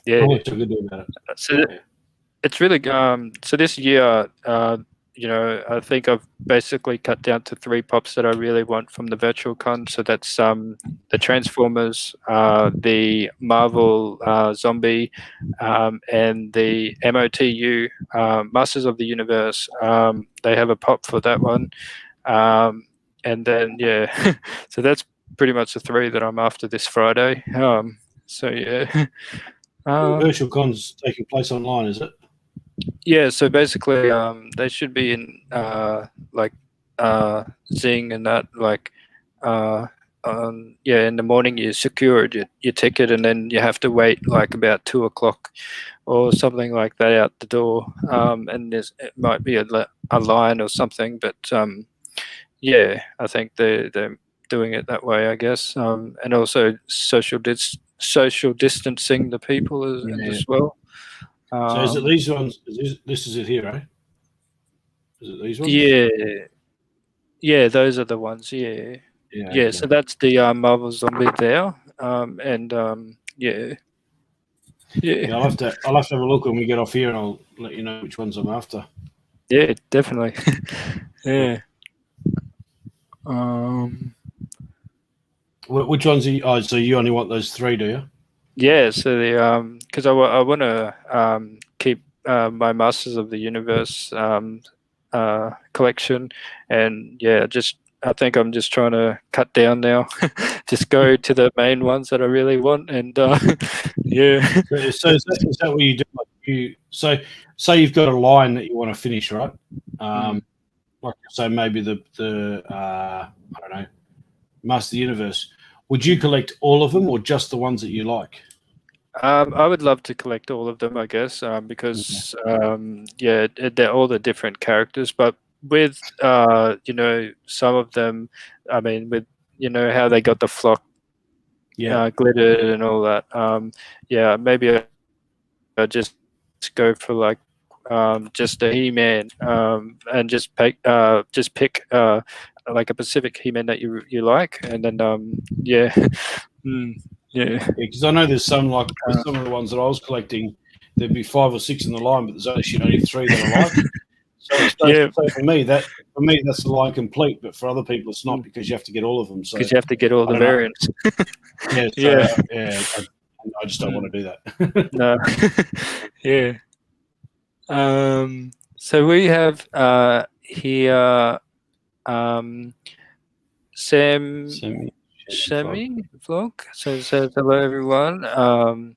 A: Yeah,
B: what I could do about it.
A: So it's really so this year, I think I've basically cut down to 3 pops that I really want from the virtual con. So that's the Transformers, the Marvel Zombie, and the MOTU, Masters of the Universe. They have a pop for that one. And then, yeah, so that's pretty much the 3 that I'm after this Friday. So, yeah.
B: The virtual con's taking place online, is it?
A: Yeah, so basically, they should be in Zing and that, like, in the morning you secured your ticket, and then you have to wait like about 2 o'clock or something like that out the door, and it might be a line or something, but yeah, I think they're doing it that way, I guess, and also social distancing the people as well.
B: So is it these ones? This is it here, right? Is it these ones?
A: Yeah, those are the ones. Yeah,
B: Yeah,
A: yeah.
B: okay.
A: So that's the Marvel Zombie there. And yeah,
B: Yeah,
A: yeah,
B: I'll have to have a look when we get off here, and I'll let you know which ones I'm after.
A: yeah, definitely.
B: Yeah.
A: Yeah. Um.
B: Which ones are you? Oh, so you only want those three, do you?
A: Yeah. So the because I want to keep my Masters of the Universe collection, and yeah, just I think I'm just trying to cut down now. Just go to the main ones that I really want, and yeah.
B: So is that what you do? Like so say you've got a line that you want to finish, right?
A: Mm.
B: Like so maybe the I don't know, Master Universe. Would you collect all of them or just the ones that you like?
A: I would love to collect all of them, I guess,
B: Okay.
A: because yeah, they're all the different characters. But with some of them, I mean, with how they got the flock
B: Yeah.
A: glittered and all that. Yeah, maybe I just go for like just a He-Man, and just pick like a Pacific He-Man that you like, and then yeah, mm, yeah,
B: Because I know there's some like with
A: uh,
B: some of the ones that I was collecting, there'd be 5 or 6 in the line, but there's actually only three that I like.
A: yeah,
B: So for me that's the line complete, but for other people it's not because you have to get all of them. So
A: because you have to get all
B: I
A: the
B: don't know.
A: variants.
B: Yeah, so
A: Yeah,
B: yeah, I just don't
A: mm,
B: want to do that.
A: no, yeah. So we have here um, Sam
B: Semi vlog.
A: Shemi vlog. So it says hello everyone.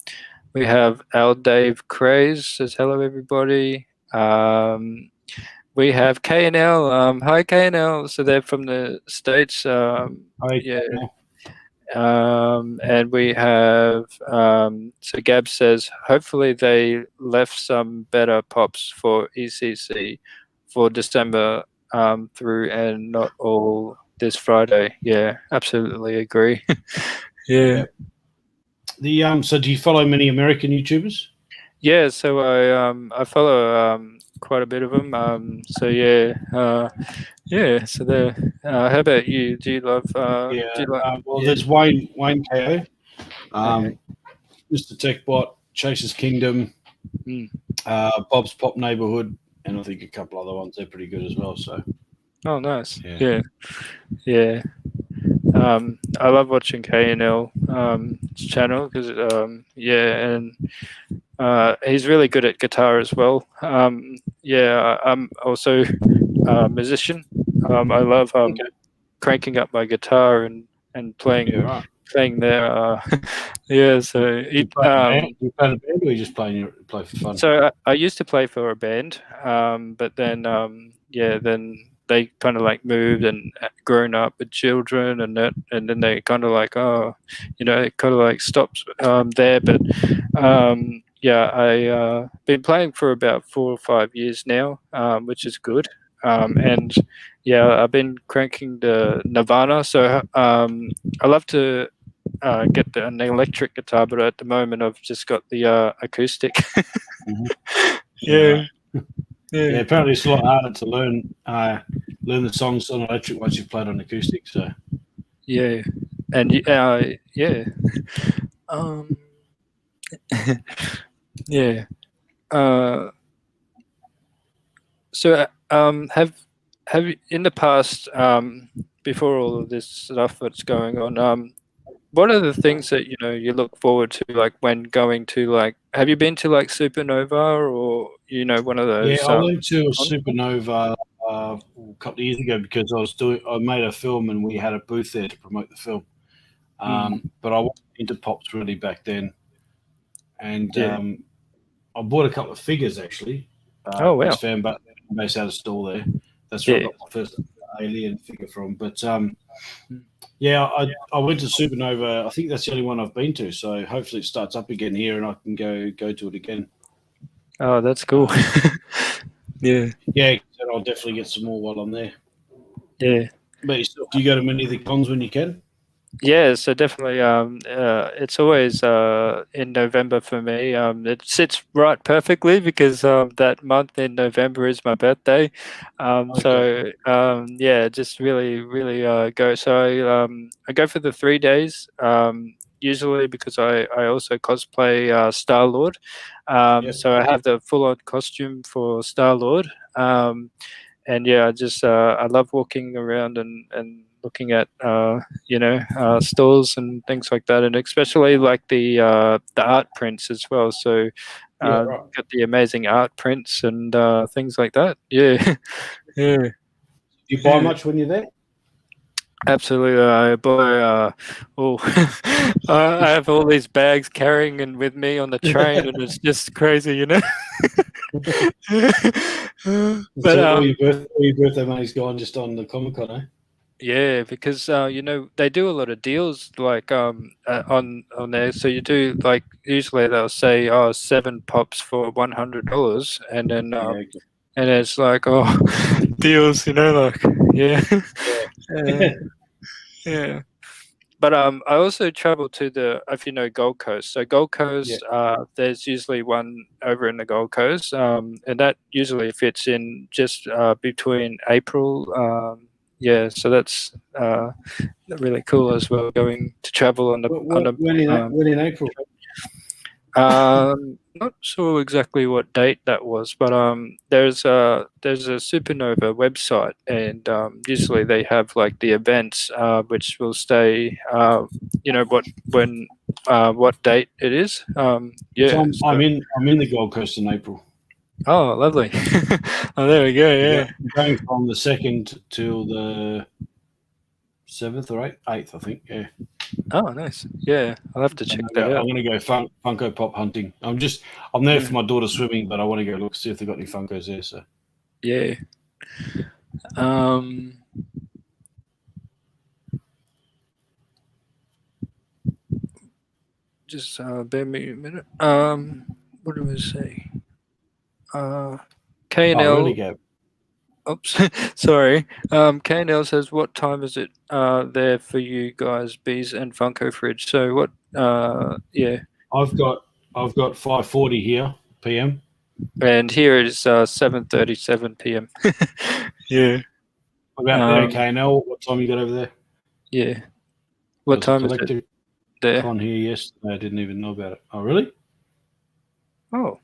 A: We have Al Dave Craze says hello everybody. We have K and L. Hi K and L. So they're from the States.
B: Okay.
A: Yeah. And we have so Gab says hopefully they left some better pops for ECC for December through and not all this Friday. Yeah, absolutely agree. Yeah.
B: Yeah. The so do you follow many American YouTubers?
A: Yeah, so I follow quite a bit of them. So yeah, yeah. So there. How about you? Do you love?
B: Yeah.
A: Do you like?
B: Well,
A: Yeah.
B: there's Wayne KO,
A: Okay.
B: Mr. Techbot, Chase's Kingdom,
A: Mm.
B: Bob's Pop Neighborhood, and I think a couple other ones. They're pretty good as well. So
A: Oh, nice.
B: yeah.
A: Yeah. Yeah. I love watching KNL channel because yeah, and he's really good at guitar as well. Yeah, I'm also a musician. I love
B: Okay.
A: cranking up my guitar and
B: Yeah. Right.
A: playing there. Yeah, so
B: Do you
A: it
B: play in a band? Do you play in a band, or you just play for fun?
A: so I used to play for a band, but then yeah, then they kind of like moved and grown up with children, and then they kind of like it kind of like stops there. But yeah, I been playing for about 4 or 5 years now, which is good. And yeah, I've been cranking the Nirvana, so I love to get an electric guitar, but at the moment I've just got the acoustic.
B: Mhm. Yeah.
A: Yeah,
B: Right. Yeah.
A: yeah,
B: Apparently, it's a lot harder to learn the songs on electric once you've played on acoustic. So
A: yeah, and yeah, um, yeah. Uh, so have you in the past before all of this stuff that's going on? What are the things that you look forward to, like when going to like? Have you been to like Supernova or one of
B: yeah,
A: those?
B: I went to a
A: Cons?
B: Supernova a couple of years ago because I made a film and we had a booth there to promote the film.
A: Mm,
B: But I wasn't into pops really back then, and
A: yeah.
B: I bought a couple of figures actually.
A: Oh wow.
B: Base out of store there. That's where I
A: Yeah.
B: got my first alien figure from. But
A: Mm.
B: yeah, I went to Supernova. I think that's the only one I've been to. So hopefully it starts up again here and I can go to it again.
A: Oh, that's cool.
B: Um,
A: Yeah.
B: yeah, I'll definitely get some more while I'm there.
A: Yeah.
B: But yourself, do you go to many of the cons when you can?
A: Yeah, so definitely, it's always in November for me. It sits right perfectly because that month in November is my birthday.
B: Okay.
A: Yeah, just really, really go. So I go for the 3 days. Usually because I also cosplay Star Lord.
B: Yep.
A: So I have the full on costume for Star Lord. And yeah, I love walking around and looking at stores and things like that, and especially like the art prints as well. So
B: Yeah. Right.
A: got the amazing art prints and things like that. Yeah, yeah,
B: Do you buy
A: yeah.
B: much when you're there?
A: Absolutely, I buy. Oh, I have all these bags carrying and with me on the train, and it's just crazy, you know. But
B: So all your birthday money's gone just on the Comic Con, eh?
A: yeah, because they do a lot of deals like on there. So you do like usually they'll say seven pops for $100, and then
B: Yeah. Okay.
A: and it's like deals, like yeah, uh,
B: Yeah.
A: yeah. But I also travel to the if you know Gold Coast. So Gold
B: Yeah.
A: Coast, there's usually one over in the Gold Coast, and that usually fits in just between April. Yeah, so that's really cool as well. Going to travel on the on a
B: When in April?
A: not sure exactly what date that was, but there's a supernova website, and usually they have like the events which will stay. What date it is.
B: So
A: Yeah.
B: I'm in the Gold Coast in April.
A: Oh, lovely. Oh, there we go. Yeah.
B: I'm going from the 2nd till the 7th or 8th, I think. Yeah.
A: Oh, nice. Yeah, I'll have to
B: And
A: check that
B: I'm
A: out.
B: going to go Funko Pop hunting. I'm there
A: Mm,
B: for my daughter swimming, but I want to go look see if they've got any Funkos there. So
A: yeah. Um, just bear me a minute. What do we say? K and
B: oh really,
A: L.
B: Gab?
A: Oops, sorry. K&L says, "What time is it there for you guys, Bees and Funko Fridge?" So what? Yeah,
B: I've got 5:40 here p.m.
A: and here it is 7:37 p.m. Yeah.
B: About there,
A: Um,
B: KNL. What time you got over there?
A: yeah.
B: There
A: What
B: was a
A: time is it
B: collector
A: there?
B: con here yesterday. I didn't even know about it. Oh really?
A: Oh,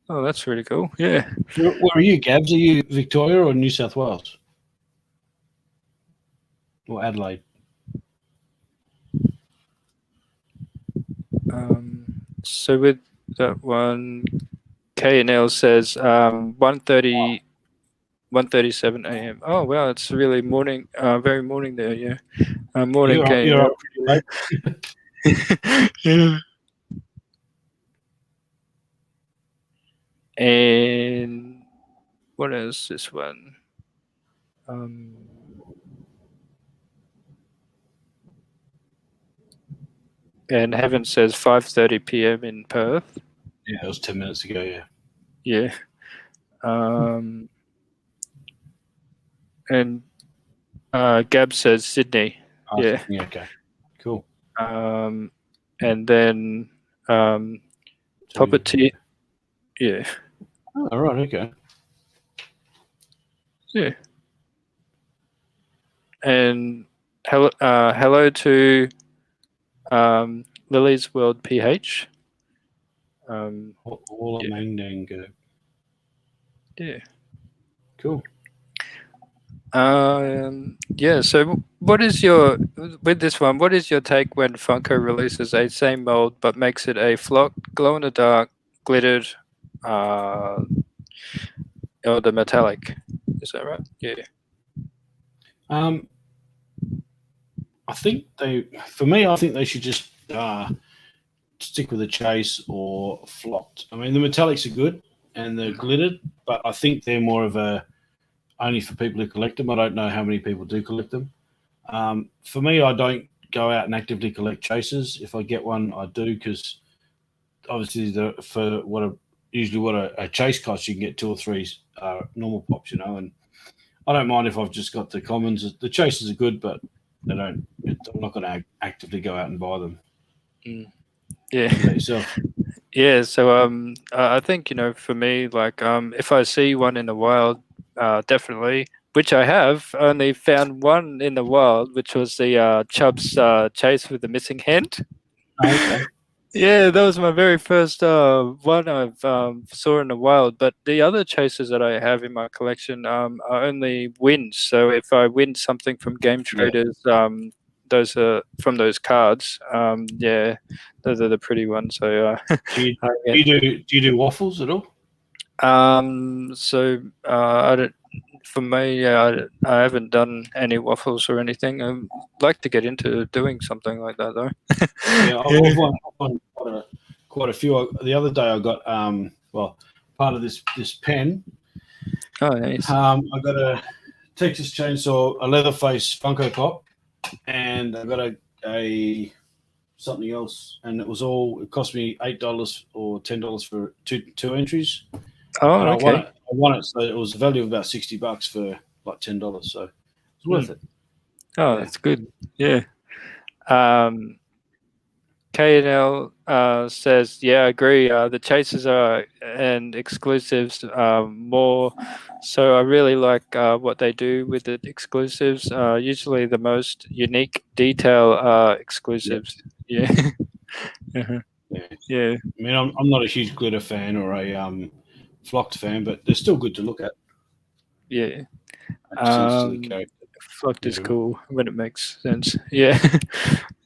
A: oh, that's really cool. Yeah.
B: Where are you, Gabs? Are you Victoria or New South Wales or Adelaide?
A: So with that one, K&L says 1:30. 1:37 a.m. Oh wow, it's really morning, very morning there. Yeah, morning
B: You're
A: K&L.
B: up pretty late.
A: Yeah. And what is this one? Um, and Heaven says 5:30 p.m. in Perth.
B: Yeah, it was 10 minutes ago. Yeah.
A: Yeah. Um, and Gab says Sydney.
B: Oh,
A: Yeah.
B: yeah. Okay. Cool.
A: Um, and then Puppeteer. Yeah.
B: Oh, all right. Okay.
A: Yeah. And hello to Lily's World PH.
B: All
A: Yeah.
B: Mangdang.
A: Yeah.
B: Cool.
A: Yeah. So, what is your with this one? What is your take when Funko releases a same mold but makes it a flock, glow in the dark, glittered, uh, or the metallic? Is that right? Yeah.
B: Um, for me, I think they should just stick with a chase or flocked. I mean, the metallics are good and they're glittered, but I think they're more of a only for people who collect them. I don't know how many people do collect them. For me, I don't go out and actively collect chases. If I get one, I do because obviously for what a chase costs, you can get two or three normal pops, and I don't mind if I've just got the commons. The chases are good, but they don't. I'm not going to actively go out and buy them.
A: Yeah.
B: What about yourself?
A: Yeah, so I think for me, like if I see one in the wild, definitely, which I have only found one in the wild, which was the Chubb's chase with the missing hand.
B: Oh, okay.
A: Yeah, that was my very first one I've saw in the wild. But the other chases that I have in my collection are only wins. So if I win something from Game
B: Yeah.
A: Traders, those are from those cards. Yeah, those are the pretty ones. So
B: Do you
A: I
B: do
A: get.
B: you do, do you do waffles at all?
A: So I don't. For me, I haven't done any waffles or anything. I'd like to get into doing something like that though.
B: Yeah, I've,
A: Yeah.
B: I've won, I've won quite a few. The other day I got well, part of this pen.
A: Oh, nice.
B: I got a Texas Chainsaw, a Leatherface Funko Pop, and I got a something else, and it cost me $8 or $10 for two entries,
A: Oh,
B: and I won
A: okay.
B: it. I won it, so it was a value of about $60 for like $10, so it's worth
A: Mm.
B: it.
A: Oh,
B: Yeah,
A: that's good. Yeah. Um, K&L says, yeah, I agree. The chases are and exclusives more. So I really like what they do with the exclusives. Usually the most unique detail
B: yeah,
A: exclusives. Yeah. Uh-huh.
B: yeah.
A: Yeah.
B: I mean, I'm not a huge glitter fan or a flocked fan, but they're still good to look at.
A: Yeah.
B: Makes sense to the character.
A: Flocked is
B: Whatever.
A: cool when it makes sense. Yeah.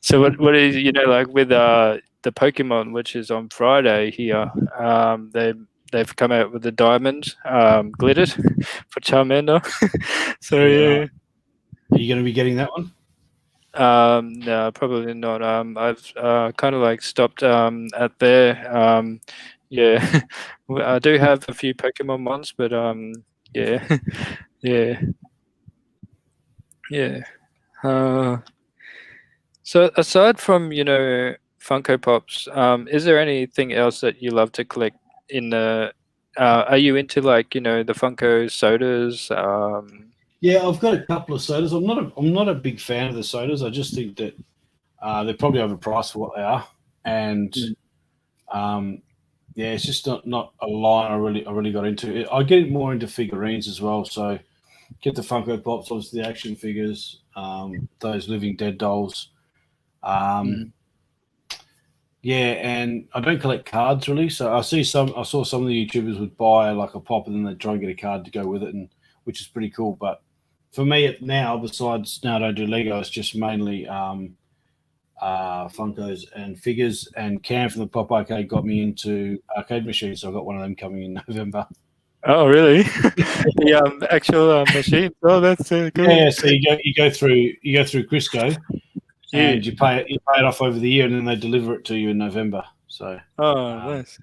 A: So what is like with the Pokemon, which is on Friday here, they've come out with the diamond glittered for Charmander. So
B: Yeah,
A: yeah.
B: are you going to be getting that one?
A: No, probably not. I've kind of like stopped at there. Yeah. I do have a few Pokemon ones, but yeah. Yeah. Yeah. Uh, So aside from, Funko Pops, is there anything else that you love to collect in the are you into like, the Funko sodas?
B: Yeah, I've got a couple of sodas. I'm not a big fan of the sodas. I just think that they're probably overpriced for what they are, and
A: Mm,
B: um, yeah, it's just not a line I really got into. I get more into figurines as well. So get the Funko Pops, obviously the action figures, those Living Dead dolls. Um,
A: mm,
B: yeah, and I don't collect cards really. So I saw some of the YouTubers would buy like a pop and then they try and get a card to go with it, and which is pretty cool. But for me now, besides now I don't do Lego, it's just mainly Funkos and figures. And Cam from the Pop Arcade got me into arcade machines, so I got one of them coming in November.
A: Oh, really? The actual machine. Oh, that's cool.
B: Yeah, so you go through Crisco
A: Yeah.
B: and you pay it off over the year, and then they deliver it to you in November. So
A: Oh,
B: um,
A: nice.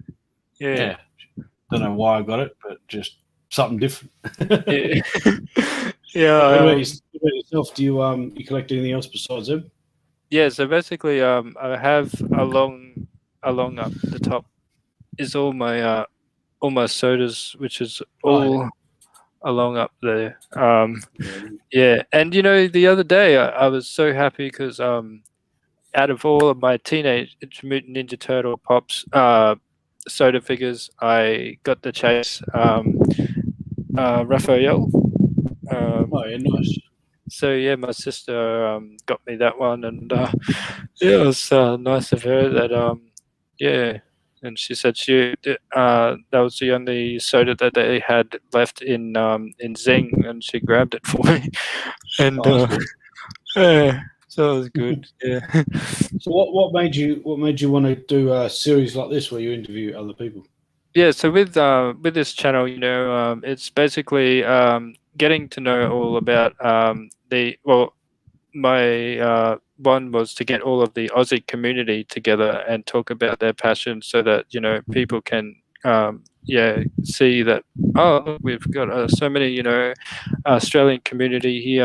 A: Yeah.
B: yeah, don't know why I got it, but just something different.
A: Yeah. Yeah.
B: What about yourself? Do you collect anything else besides them?
A: Yeah. So basically, I have along up the top is all my sodas, which is
B: Oh
A: all along up there.
B: yeah,
A: Yeah, and the other day I was so happy because out of all of my Teenage Mutant Ninja Turtle pops soda figures, I got the Chase Raphael.
B: oh
A: Um,
B: yeah, nice.
A: so yeah, my sister got me that one, and yeah, it was nice of her that yeah. And she said that was the only soda that they had left in Zing, and she grabbed it for me. And
B: Oh, that's good.
A: yeah, so it was good. Yeah.
B: So what made you want to do a series like this where you interview other people?
A: Yeah, so with this channel, it's basically getting to know all about the well, my one was to get all of the Aussie community together and talk about their passion, so that people can yeah, see that, oh, look, we've got so many Australian community here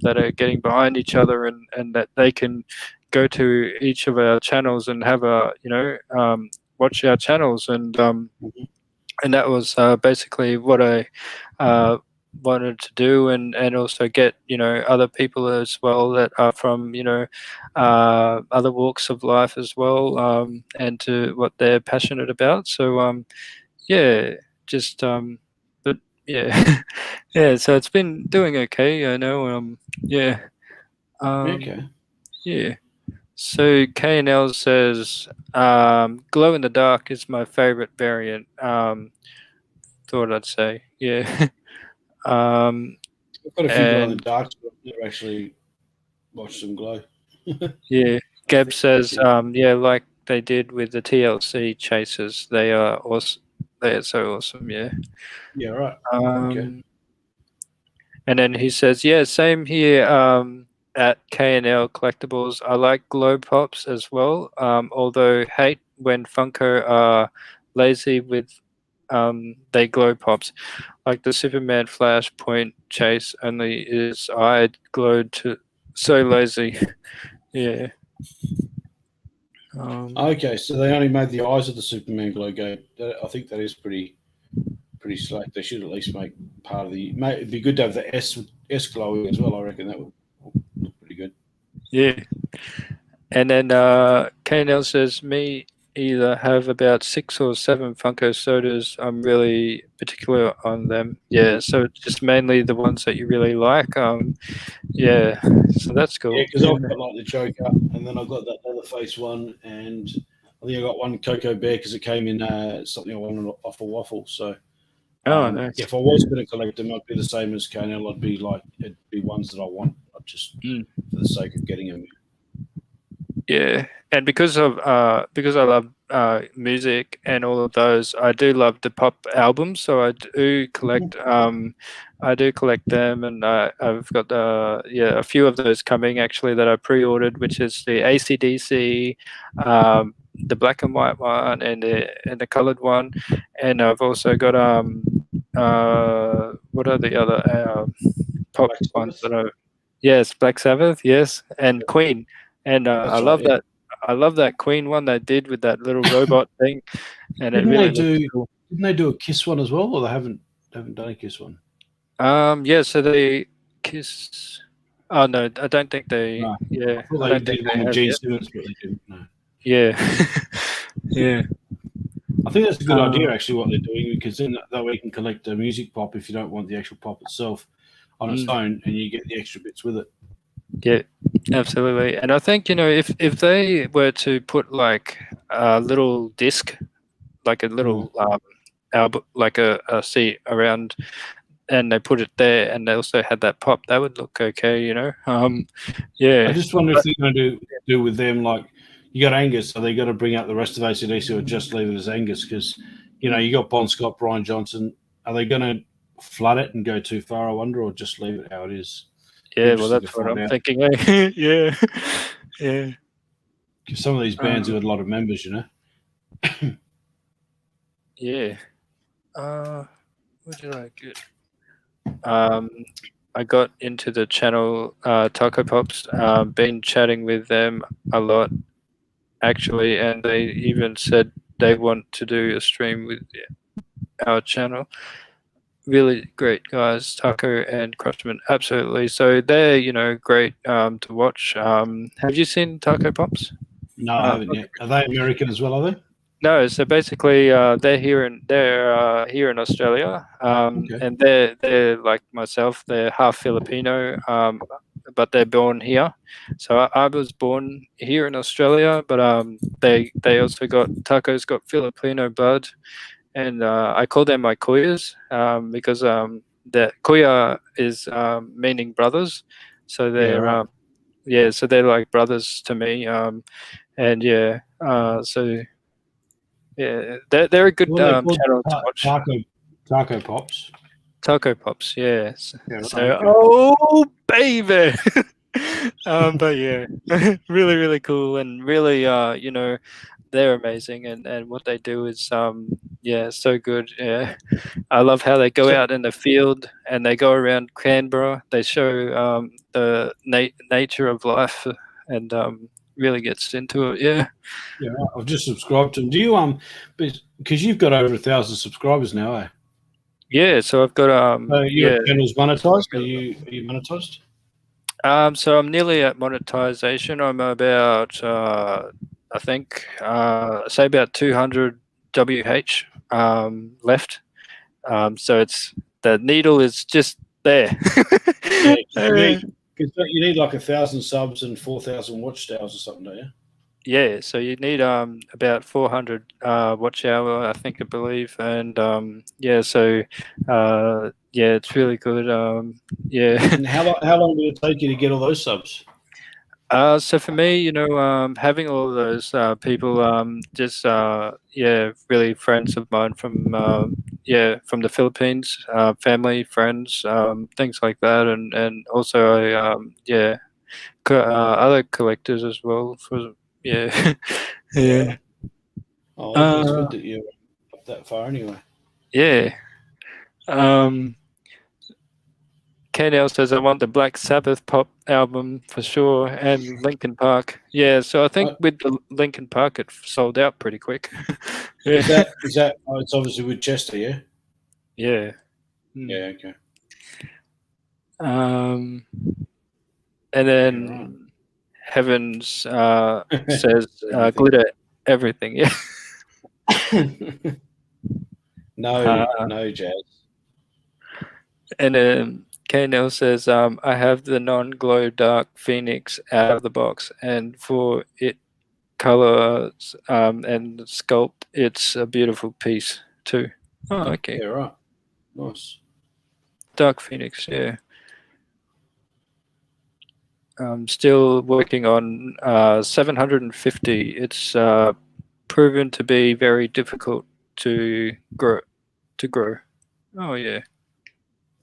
A: that are getting behind each other, and that they can go to each of our channels and have a watch our channels, and that was basically what I wanted to do, and also get other people as well that are from other walks of life as well, and to what they're passionate about. So yeah, just but yeah, yeah. So it's been doing okay. I know. Yeah.
B: Okay.
A: Yeah. So KNL says glow in the dark is my favorite variant. Thought I'd say yeah. um,
B: I've got a few glow in the
A: and
B: darks, but I've never actually watched them glow.
A: yeah,
B: I
A: Gab
B: think
A: says
B: yeah.
A: yeah, like they did with the TLC chasers. They are awesome. They are so awesome. Yeah.
B: Yeah, right. Okay.
A: Um, and then he says, yeah, same here. At KNL Collectibles, I like glow pops as well. Although hate when Funko are lazy with they glow pops. Like the Superman Flashpoint chase only is eye glowed to so lazy. Yeah. Um,
B: Okay, so they only made the eyes of the Superman glow go. I think that is pretty slack. They should at least make part of the. It'd be good to have the S glowing as well. I reckon that would look pretty good.
A: yeah. And then KNL says, me either have about 6 or 7 Funko sodas. I'm really particular on them. Yeah, so just mainly the ones that you really like. Yeah, so that's
B: Yeah,
A: cool.
B: because I've got like the Joker, and then I've got that Leatherface one, and I think I got one Cocoa Bear because it came in something I wanted off a waffle. So
A: Oh, nice.
B: if I was going to collect them, I'd be the same as Canel. I'd be like it'd be ones that I want, not just
A: Mm.
B: for the sake of getting them.
A: Yeah, and because I love music and all of those, I do love the pop albums. So I do collect them, and I've got yeah, a few of those coming actually that I pre-ordered, which is the ACDC, the black and white one, and the colored one, and I've also got what are the other pop
B: Black
A: ones
B: Sabbath.
A: that I yes, Black Sabbath, yes, and Queen. And I
B: That's right.
A: love
B: Yeah.
A: that. I love that Queen one they did with that little robot thing, and it
B: Didn't they
A: really looks
B: do?
A: cool.
B: Didn't they do a Kiss one as well, or they haven't done a Kiss one?
A: Yeah. So they kiss. Oh no, I don't think they.
B: No,
A: Yeah,
B: I thought
A: I
B: they
A: don't think
B: did
A: they
B: one with
A: have
B: Gene
A: yet.
B: Simmons, but they didn't. No.
A: Yeah, yeah.
B: I think that's a good idea,
A: Um,
B: actually, what they're doing, because then that way you can collect a music pop if you don't want the actual pop itself on its
A: mm,
B: own, and you get the extra bits with it.
A: yeah, absolutely. And I think if they were to put like a little disc, like a
B: Mm.
A: little album, like a seat around, and they put it there, and they also had that pop, that would look okay.
B: I
A: Yeah.
B: just wonder if
A: But
B: they're going to do with them like you got Angus, so they got to bring out the rest of ACDC or just leave it as Angus because
A: mm,
B: you got Bon Scott, Brian Johnson. Are they going to flood it and go too far? I wonder, or just leave it how it is. Be
A: yeah, well,
B: interesting to
A: that's what
B: find
A: I'm
B: out
A: thinking. Eh? Yeah, yeah,
B: because some of these bands
A: uh,
B: have got a lot of members.
A: yeah. What did I get? Um, I got into the channel Taco Pops. Been chatting with them a lot actually, and they even said they want to do a stream with our channel. Really great guys, Taco and Crushman, absolutely. So they're great to watch. Have you seen Taco Pops?
B: No, I haven't yet. Are they American as well? Are they?
A: No, so basically they're here in Australia,
B: Okay.
A: and they're like myself. They're half Filipino, but they're born here. So I was born here in Australia, but they also got Taco's got Filipino blood, and I call them my Kuyas because the Kuya is meaning brothers, so
B: Yeah,
A: they're
B: right.
A: yeah, so they're like brothers to me, and yeah, so yeah, they're a good
B: What are they called?
A: channel to watch.
B: Taco Pops.
A: Taco Pops, yeah.
B: Yeah, right,
A: So,
B: okay.
A: oh baby, but yeah, really, really cool, and really, they're amazing, and what they do is, yeah, so good. Yeah, I love how they go
B: So,
A: out in the field and they go around Canberra. They show the nature of life, and really gets into it. Yeah.
B: yeah, right. I've just subscribed to them. Do you because you've got over 1,000 subscribers now, eh?
A: Yeah, so I've got
B: So your
A: yeah.
B: channel's monetized? Are you monetized?
A: So I'm nearly at monetization. I'm about I think say about 200 WH left. So it's the needle is just there.
B: Yeah, 'cause you need like 1,000 subs and 4,000 watch hours or something, don't you?
A: Yeah, so you need about 400 watch hour, I believe, and yeah, so yeah, it's really good. Yeah.
B: And how long did it take you to get all those subs?
A: So for me, having all of those people, just yeah, really friends of mine from yeah, from the Philippines, family, friends, things like that, and also I yeah, other collectors as well. For yeah,
B: Yeah.
A: yeah,
B: Oh, that's
A: uh,
B: good that you're up that far anyway.
A: yeah. Um, KNL says I want the Black Sabbath pop album for sure, and Linkin Park. Yeah, so I think
B: Uh,
A: with the Linkin Park, it sold out pretty quick.
B: is
A: Yeah,
B: that is that? Oh, it's obviously with Chester, yeah.
A: yeah. Mm.
B: Yeah. Okay.
A: Um, and
B: Yeah. Right.
A: then Heavens says
B: Everything.
A: glitter everything. Yeah.
B: No,
A: Uh,
B: no, Jazz.
A: and then KNL says I have the non-glow dark Phoenix out of the box, and for it colors and sculpt, it's a beautiful piece too. Oh, okay.
B: Yeah. Right. Nice.
A: Dark Phoenix. Yeah. I'm still working on 750. It's proven to be very difficult to grow. To grow. Oh yeah.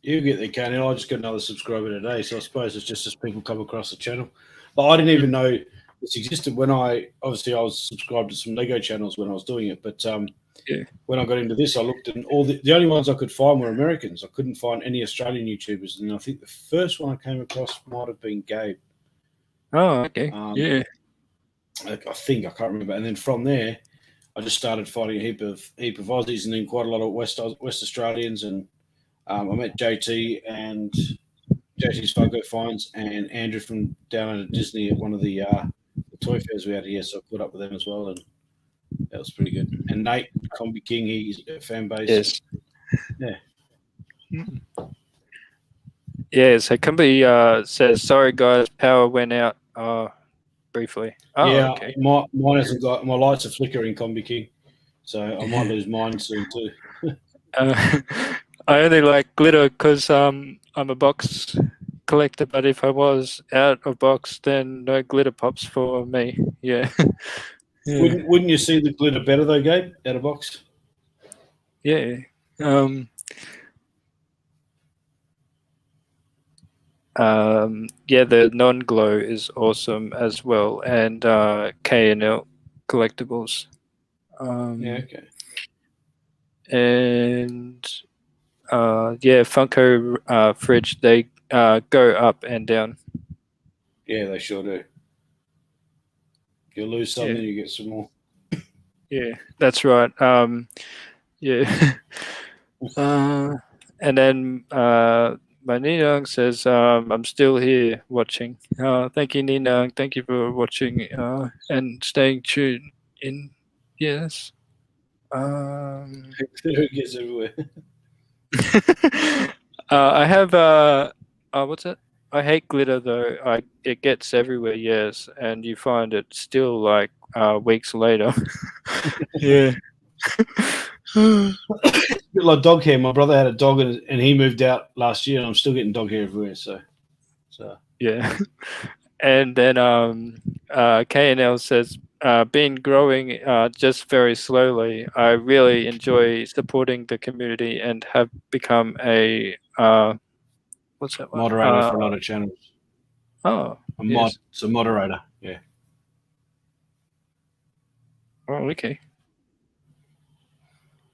B: You get the cannon. I just got another subscriber today, so I suppose it's just as people come across the channel. But I didn't even know this existed when I was subscribed to some Lego channels when I was doing it. But
A: Yeah.
B: when I got into this, I looked and all the only ones I could find were Americans. I couldn't find any Australian YouTubers, and I think the first one I came across might have been Gabe.
A: Oh okay.
B: Um,
A: Yeah.
B: I think I can't remember. And then from there, I just started finding a heap of Aussies, and then quite a lot of West Australians, and I met and JT's Funko finds, and Andrew from down at Disney at one of the toy fairs we had here. So I caught up with them as well, and that was pretty good. And Nate Combi King, he's a fan base.
A: Yes.
B: Yeah.
A: Mm. Yeah. So Kumbi says sorry guys, power went out briefly. Oh
B: Yeah,
A: okay.
B: mine hasn't got my lights are flickering, Combi King, so I might lose mine soon too.
A: Uh, I only like glitter because I'm a box collector, but if I was out of box, then no glitter pops for me. Yeah. Yeah.
B: Wouldn't you see the glitter better though, Gabe, out of box?
A: Yeah. Um, yeah, the non-glow is awesome as well, and K&L collectibles.
B: Yeah, okay.
A: And yeah, Funko fridge, they go up and down.
B: Yeah, they sure do. You'll lose some,
A: Yeah,
B: then you get some more.
A: yeah, that's right. Yeah. And then my Ninang says, I'm still here watching. Thank you, Ninang. Thank you for watching and staying tuned in. Yes.
B: Who gets everywhere?
A: I have, what's it? I hate glitter though. It gets everywhere, yes, and you find it still like weeks later. Yeah.
B: It's a bit like dog hair. My brother had a dog, and he moved out last year, and I'm still getting dog hair everywhere. So
A: Yeah. And then KNL says, been growing just very slowly. I really enjoy supporting the community and have become a what's that one?
B: moderator for a lot of channels.
A: Oh,
B: A
A: yes.
B: it's a moderator. Yeah.
A: Oh, okay.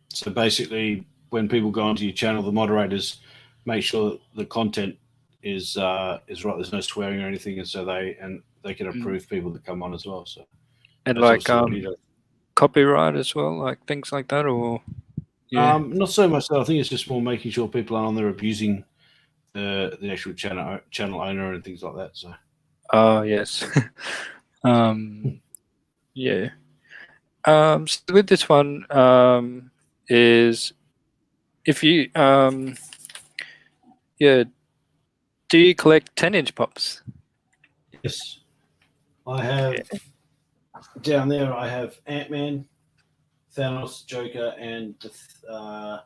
B: So basically, when people go onto your channel, the moderators make sure that the content is right. There's no swearing or anything, and so they can
A: Mm.
B: approve people that come on as well. So
A: And
B: that's
A: like
B: obviously what he does.
A: copyright as well, like things like that, or Yeah.
B: Not so much that. I think it's just more making sure people aren't on there abusing the actual channel owner and things like that. So
A: Oh yes. Yeah. So with this one, is if you yeah, do you collect 10-inch pops?
B: yes, I have down there. I have Ant-Man, Thanos, Joker, and the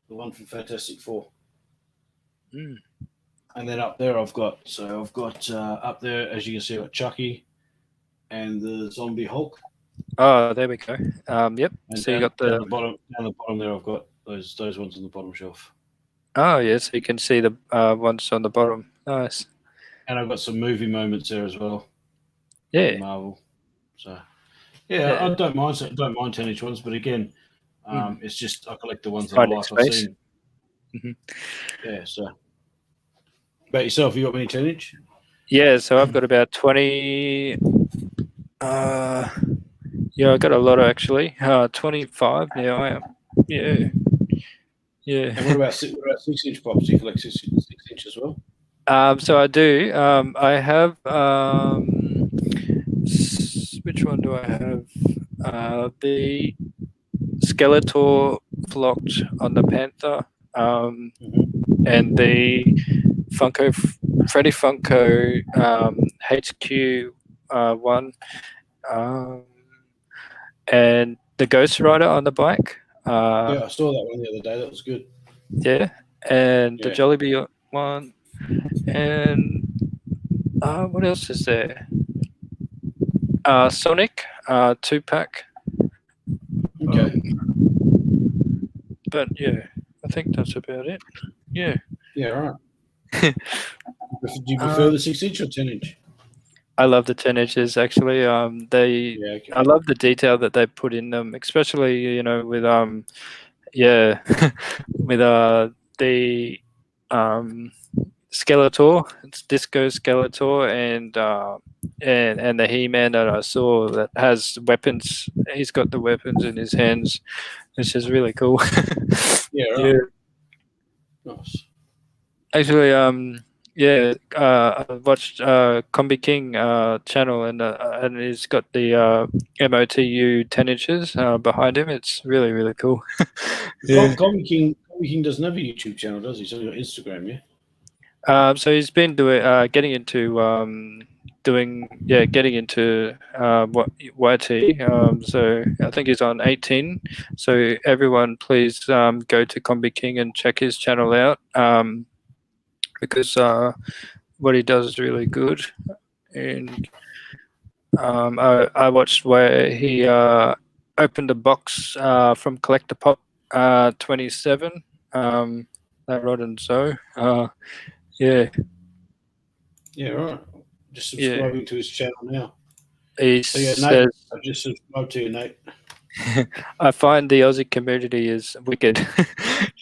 B: one from Fantastic Four.
A: Mm.
B: And then up there, I've got up there, as you can see, I've got Chucky and the Zombie Hulk.
A: Oh, there we go. Yep.
B: And
A: So you got the
B: down the bottom there, I've got those ones on the bottom shelf.
A: oh yeah, so you can see the ones on the bottom. Nice.
B: And I've got some movie moments there as well from
A: Yeah.
B: Marvel. So yeah,
A: Yeah.
B: I don't mind 10-inch ones, but again,
A: Mm.
B: it's just I collect the ones that I
A: Finding
B: like. I've
A: space.
B: seen.
A: Hmm.
B: Yeah. So about yourself, you got many 10-inch?
A: Yeah. So I've got about 20. Uh, yeah, I got a lot actually. 25 now. I am. Yeah. Yeah.
B: And what about 6-inch pops? Do you collect 6-inch as well?
A: So I do. I have. Which one do I have? The Skeletor flocked on the Panther, and the Funko Freddy Funko HQ one, um, and the Ghost Rider on the bike.
B: Yeah, I saw that one the other day. That was good.
A: Yeah, and the
B: Yeah.
A: Jollibee one, and what else is there? Sonic 2-pack.
B: Okay.
A: But yeah, I think that's about it. Yeah.
B: Yeah. All right. Do you prefer
A: Um,
B: the 6-inch or 10-inch?
A: I love the 10 inches actually.
B: Yeah. Okay.
A: I love the detail that they put in them, especially with yeah, with the um Skeletor, it's Disco Skeletor, and the He-Man that I saw that has weapons. He's got the weapons in his hands, which is really cool.
B: Yeah. Right.
A: Yeah.
B: Nice.
A: Actually, yeah, I watched Combi King channel, and he's got the MOTU 10 inches behind him. It's really really cool. Yeah.
B: Comic King doesn't have a YouTube channel, does he? So he's got Instagram, yeah.
A: So he's been doing getting into getting into what YT. So I think he's on 18. So everyone, please go to Combi King and check his channel out. Because what he does is really good. And I watched where he opened a box from Collector Pop 27, that Rod and So. Yeah,
B: Yeah, right. Just
A: yeah.
B: subscribing to his channel now.
A: He
B: So yeah, Nate,
A: says,
B: I've just subscribed to you, Nate.
A: I find the Aussie community is wicked.
B: It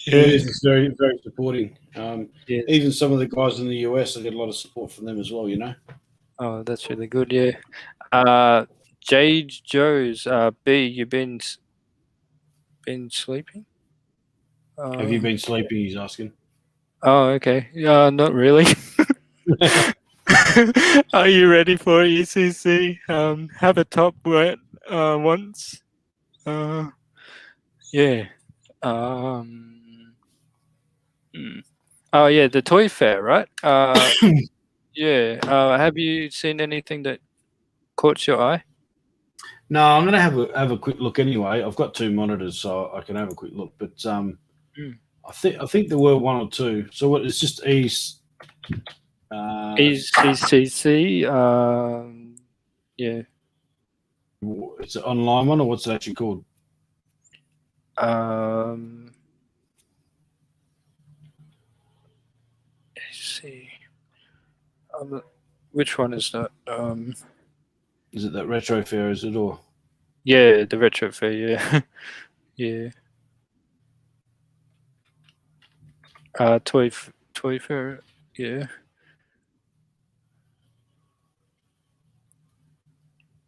A: Yeah,
B: is. It's very, very supporting.
A: yes.
B: Even some of the guys in the US, I get a lot of support from them as well. You know.
A: Oh, that's really good. Yeah. Uh, Jade Joe's B, you been sleeping?
B: Have you
A: Um,
B: been sleeping? He's asking.
A: oh, okay. Not really. Are you ready for ECC? Have a top wet once. Yeah. Um, oh yeah, the toy fair, right? Yeah. Have you seen anything that caught your eye?
B: No, I'm going to have a quick look anyway. I've got two monitors, so I can have a quick look. But
A: Mm.
B: I think there were one or two. So what? It's just East.
A: ECC. Yeah.
B: It's an online one, or what's it actually called?
A: Um, let's see. Which one is that?
B: Is it that retro fair? Is it or?
A: Yeah, the retro fair. Yeah. Yeah. Toy fair. Yeah.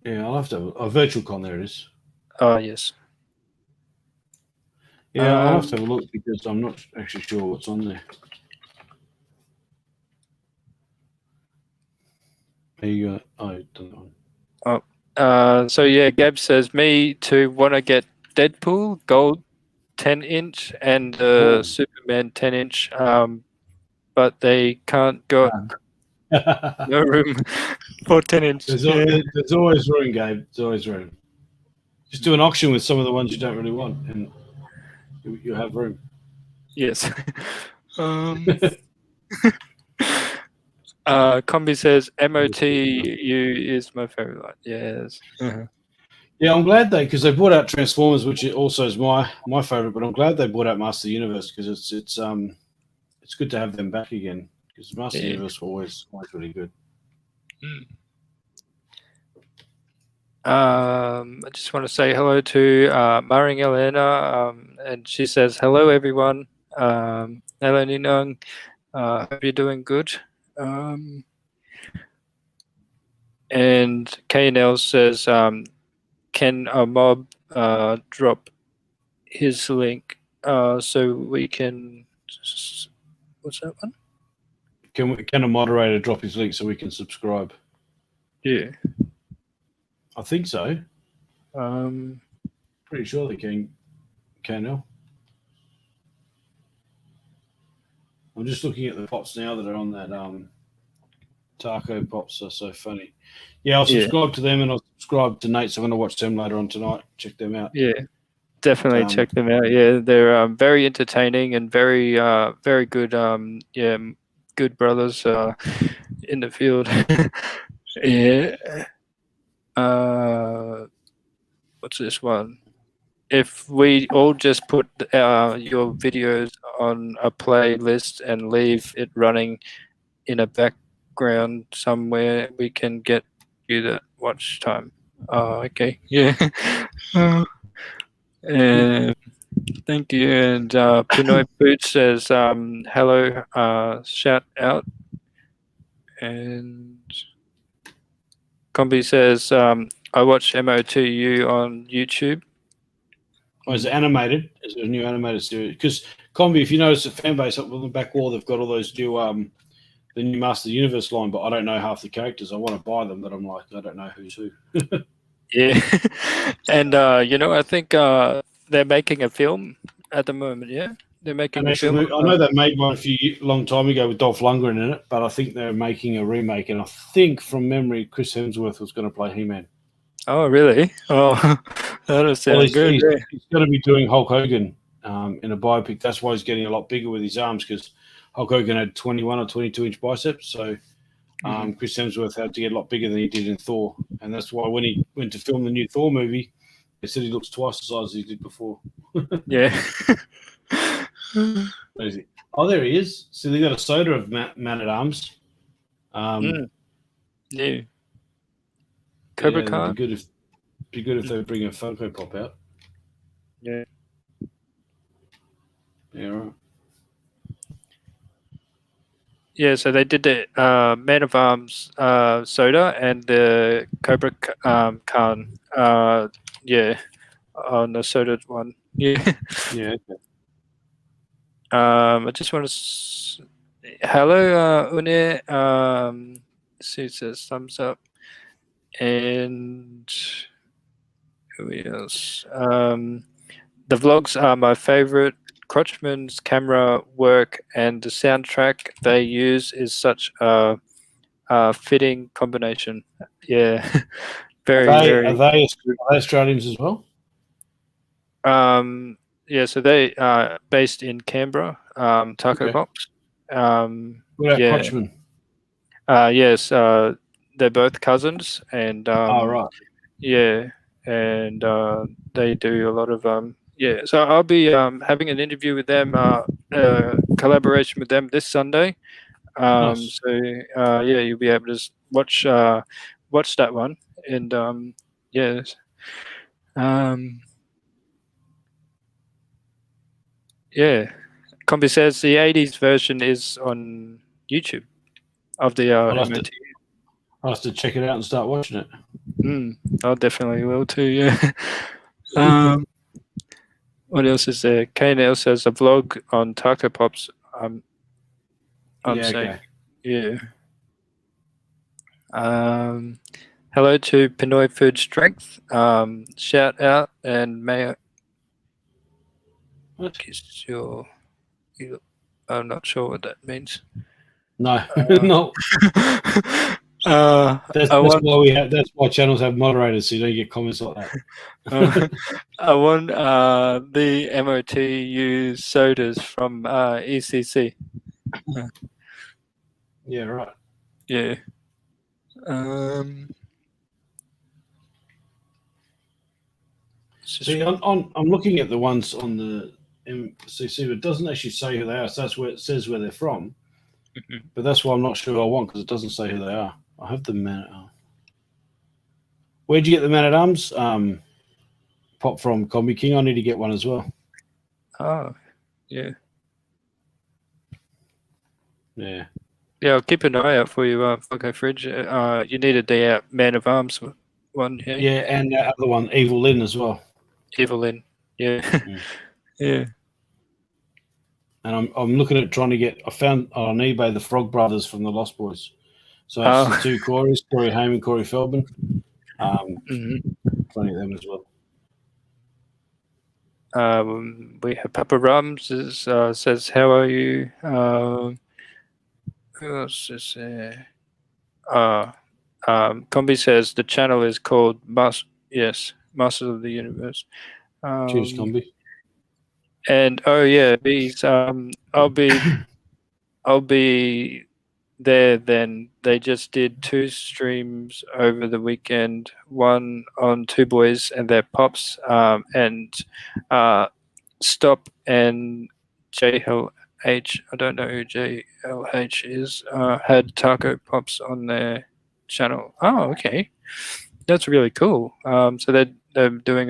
B: Yeah, I'll have to have a virtual con. There it is.
A: Oh yes.
B: Yeah, I'll have to have a look because I'm not actually sure what's on there. There you go. Oh, I don't know.
A: So yeah, Gab says me to want to get Deadpool gold 10-inch and
B: Oh.
A: Superman 10-inch, but they can't got no room for 10-inch.
B: There's always room, Gabe. There's always room. Just do an auction with some of the ones you don't really want, and you have room.
A: Yes. Combi says MOTU is my favorite one. Yes.
B: Yeah, I'm glad because they brought out Transformers, which also is my favorite. But I'm glad they brought out Master Universe because it's good to have them back again because Master Universe were always really good.
A: I just want to say hello to Maring Elena, and she says hello everyone. Hello Ninong. Hope you're doing good. And KNL says, can a mob drop his link so we can? What's that one?
B: Can a moderator drop his link so we can subscribe?
A: Yeah.
B: I think so. Pretty sure they can. KNL. I'm just looking at the pops now that are on that taco pops are so funny. Yeah, I'll subscribe to them and I'll subscribe to Nate. So I'm going to watch them later on tonight. Check them out.
A: Yeah, definitely check them out. Yeah, they're very entertaining and very very good. Yeah, good brothers in the field. Yeah. What's this one? If we all just put your videos on a playlist and leave it running in a background somewhere, we can get you the watch time. Oh, okay. Yeah. Thank you. And Pinoy Boots says hello, shout out. And Combi says I watch MOTU on YouTube.
B: Oh, is it animated? Is it a new animated series? Because Combi, if you notice the fan base up on the back wall, they've got all those new the new Master Universe line, but I don't know half the characters. I want to buy them, but I'm like, I don't know who's who.
A: Yeah. And I think they're making a film at the moment. Yeah, they're making a film.
B: I know they made one long time ago with Dolph Lundgren in it, but I think they're making a remake, and I think from memory, Chris Hemsworth was going to play He-Man.
A: Oh, really? Oh, that sounds good.
B: He's going to be doing Hulk Hogan in a biopic. That's why he's getting a lot bigger with his arms because Hulk Hogan had 21 or 22-inch biceps. So Chris Hemsworth had to get a lot bigger than he did in Thor. And that's why when he went to film the new Thor movie, they said he looks twice the size as he did before.
A: Yeah.
B: Crazy. Oh, there he is. So they got a soda of Man-at-Arms.
A: Yeah. Cobra Kai.
B: Be good if they bring a Funko Pop out.
A: Yeah.
B: Yeah, right.
A: Yeah, so they did the Man of Arms soda and the Cobra Khan. Yeah, on the soda one. Yeah.
B: Yeah.
A: I just want to. Hello, Une. See, it says thumbs up. And who else? The vlogs are my favorite. Crotchman's camera work and the soundtrack they use is such a fitting combination. Yeah, very.
B: Are they Australians as well?
A: Yeah, so they are based in Canberra, Taco Box.
B: Crotchman?
A: Yes, they're both cousins, and
B: right.
A: Yeah, and they do a lot of yeah. So I'll be having an interview with them, collaboration with them this Sunday.
B: Nice.
A: So yeah, you'll be able to watch that one, and yes. Yeah, Combi says the 80s version is on YouTube of the MOT.
B: I'll have to check it out and start watching it.
A: I definitely will too, yeah. What else is there? Kane else has a vlog on Taco Pops. I'm
B: Yeah,
A: saying,
B: okay.
A: yeah. Hello to Pinoy Food Strength. Shout out, and may I
B: What?
A: kiss your. I'm not sure what that means.
B: No,
A: Uh,
B: no. That's
A: I want.
B: why we have. That's why channels have moderators, so you don't get comments like
A: Uh,
B: that.
A: I want the MOTU sodas from ECC.
B: Yeah, right.
A: Yeah. Um, it's just,
B: See, I'm looking at the ones on the MCC, but it doesn't actually say who they are. So that's where it says where they're from.
A: Mhm.
B: But that's why I'm not sure I want, because it doesn't say who they are. I have the man. Where'd you get the man at arms? Pop from Combi King. I need to get one as well.
A: Oh, yeah.
B: Yeah.
A: Yeah, I'll keep an eye out for you, Funko Fridge. You needed the Man of Arms one, yeah?
B: Yeah, and that other one, Evil Lynn, as well.
A: Evelyn. Yeah.
B: Mm.
A: Yeah.
B: And I'm looking at trying to get. I found on eBay the Frog Brothers from the Lost Boys. So it's the
A: Oh,
B: two Corys, Corey Haim and Corey Feldman.
A: mhm.
B: Trying to get them as well.
A: We have Papa Rums says, "How are you?" Who else is there? Combi says the channel is called Masters of the Universe.
B: Cheers, Combi.
A: And oh yeah, bees. I'll be there then. They just did 2 streams over the weekend, one on Two Boys and their Pops, and Stop and JLH. I don't know who JLH is. Had Taco Pops on their channel. Oh, okay, that's really cool. So they're doing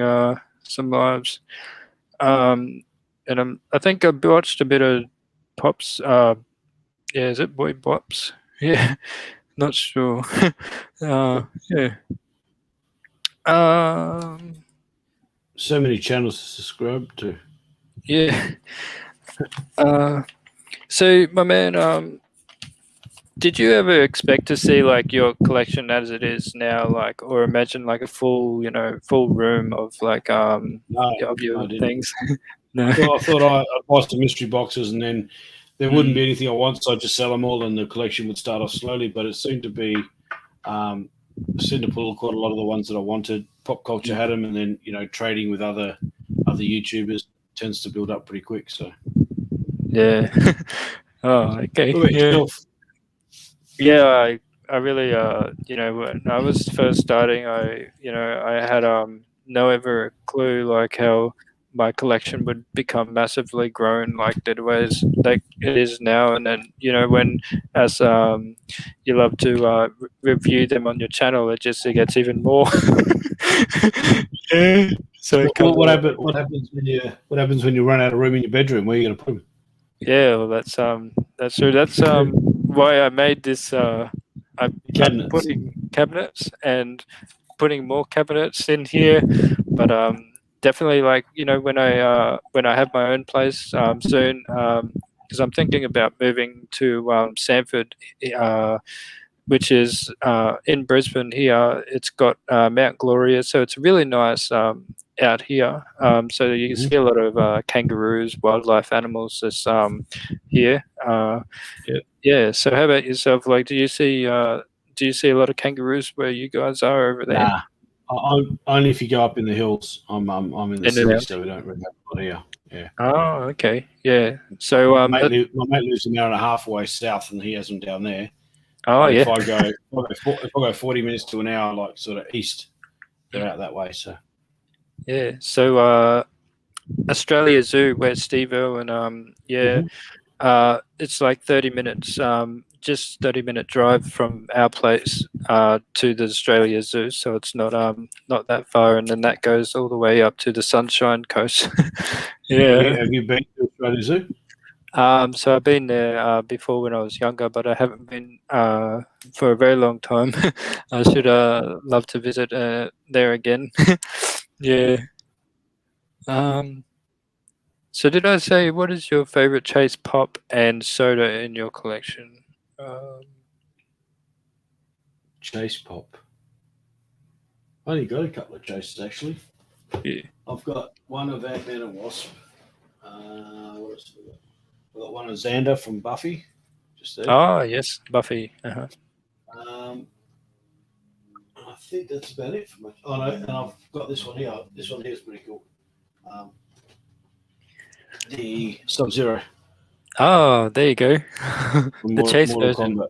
A: some lives. And I think I watched a bit of Pops. Yeah, is it Boy Pops? Yeah, not sure. Yeah. Um,
B: So many channels to subscribe to.
A: yeah. So my man, did you ever expect to see like your collection as it is now, like, or imagine like a full, full room of like
B: No,
A: of
B: I
A: your
B: didn't.
A: things? No.
B: I thought I'd buy some mystery boxes, and then there wouldn't
A: Mm,
B: be anything I want, so I'd just sell them all, and the collection would start off slowly. But it seemed to be, seemed to pull quite a lot of the ones that I wanted. Pop culture had them, and then trading with other YouTubers tends to build up pretty quick. So,
A: yeah. Oh, okay.
B: what about
A: Yeah.
B: yourself?
A: Yeah, I really when I was first starting, I had no ever clue like how my collection would become massively grown like it is now. And then when as you love to review them on your channel, it gets even more. Yeah, so it comes
B: What
A: along.
B: happens? What happens when you run out of room in your bedroom? Where are you going to put them?
A: Yeah, well, that's true. That's why I made this. I'm
B: Cabinets.
A: putting cabinets and putting more cabinets in here, but definitely like when I have my own place soon, because I'm thinking about moving to Sanford, which is in Brisbane here. It's got Mount Gloria, so it's really nice out here. So you can
B: Mm-hmm.
A: see a lot of kangaroos, wildlife animals this here.
B: Yeah.
A: Yeah. So how about yourself? Like, do you see a lot of kangaroos where you guys are over there?
B: Nah, only if you go up in the hills. I'm in the
A: In and
B: city,
A: out.
B: so we don't really have a lot here. Yeah.
A: Oh, okay. Yeah. So
B: My mate lives an hour and a half away south, and he has them down there.
A: oh
B: But
A: yeah.
B: if I go 40 minutes to an hour, like sort of east, they're out that way. So
A: Yeah. So Australia Zoo, where Steve and yeah,
B: Mhm.
A: it's like 30 minutes, just 30-minute drive from our place to the Australia Zoo. So it's not that far, and then that goes all the way up to the Sunshine Coast. Yeah.
B: Have you been to Australia Zoo?
A: So I've been there before when I was younger, but I haven't been for a very long time. I should love to visit there again. Yeah. Um, So did I say what is your favorite chase pop and soda in your collection?
B: Chase pop. I only got a couple of chases actually.
A: Yeah.
B: I've got one of Ant-Man and Wasp. What else have I got? I've got one of Xander from Buffy, just there.
A: Oh yes, Buffy. Uh-huh.
B: Um, I think that's about it for me. Oh no, and I've got this one here. This one here is pretty cool. Um, the Sub Zero
A: Oh, there you go.
B: from
A: The chase
B: Mortal
A: version.
B: Kombat.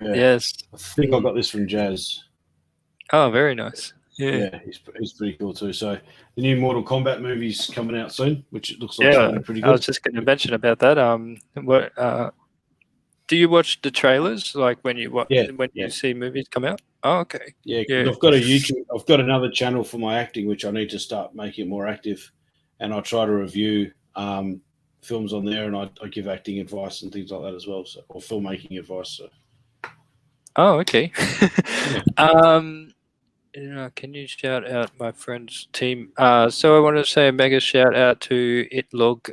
B: Yeah,
A: Yes.
B: I think I got this from Jazz.
A: Oh, very nice. Yeah.
B: Yeah, he's pretty cool too. So the new Mortal Kombat movie's coming out soon, which it looks like it's
A: Yeah.
B: going to be pretty
A: I
B: good.
A: was just going to mention about that. What do you watch the trailers like when you
B: Yeah,
A: when
B: yeah,
A: you see movies come out? Oh, okay.
B: yeah. 'Cause
A: Yeah.
B: I've got a YouTube. I've got another channel for my acting, which I need to start making it more active, and I try to review films on there, and I give acting advice and things like that as well, so or filmmaking advice. So
A: Oh, okay.
B: yeah,
A: Can you shout out my friend's team? So I want to say a mega shout out to Itlog.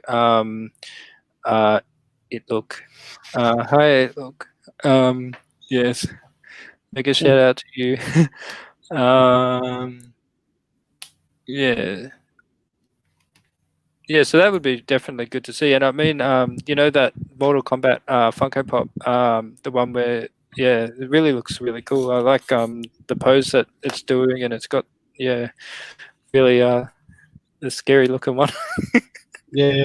A: Uh, Itlog. Hi, Itlog. Yes, mega shout out to you. um, yeah. Yeah, so that would be definitely good to see. And I mean, that Mortal Kombat Funko Pop, the one where, yeah, it really looks really cool. I like the pose that it's doing, and it's got, yeah, really the scary looking one.
B: yeah.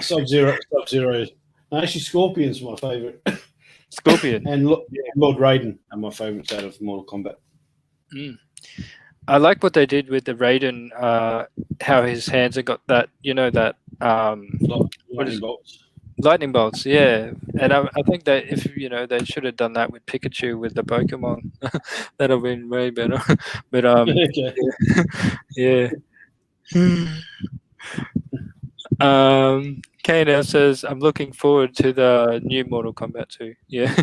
B: Sub Zero, Sub Zero. Actually, Scorpion's my favorite,
A: Scorpion.
B: and Lord Raiden are my favorites out of Mortal Kombat.
A: Mm. I like what they did with the Raiden, how his hands have got that, that what
B: Lightning
A: is
B: bolts.
A: lightning bolts, yeah. And I think that if they should have done that with Pikachu with the Pokemon, that'd have been way better. But
B: Okay.
A: yeah. KNL says I'm looking forward to the new Mortal Kombat 2. Yeah.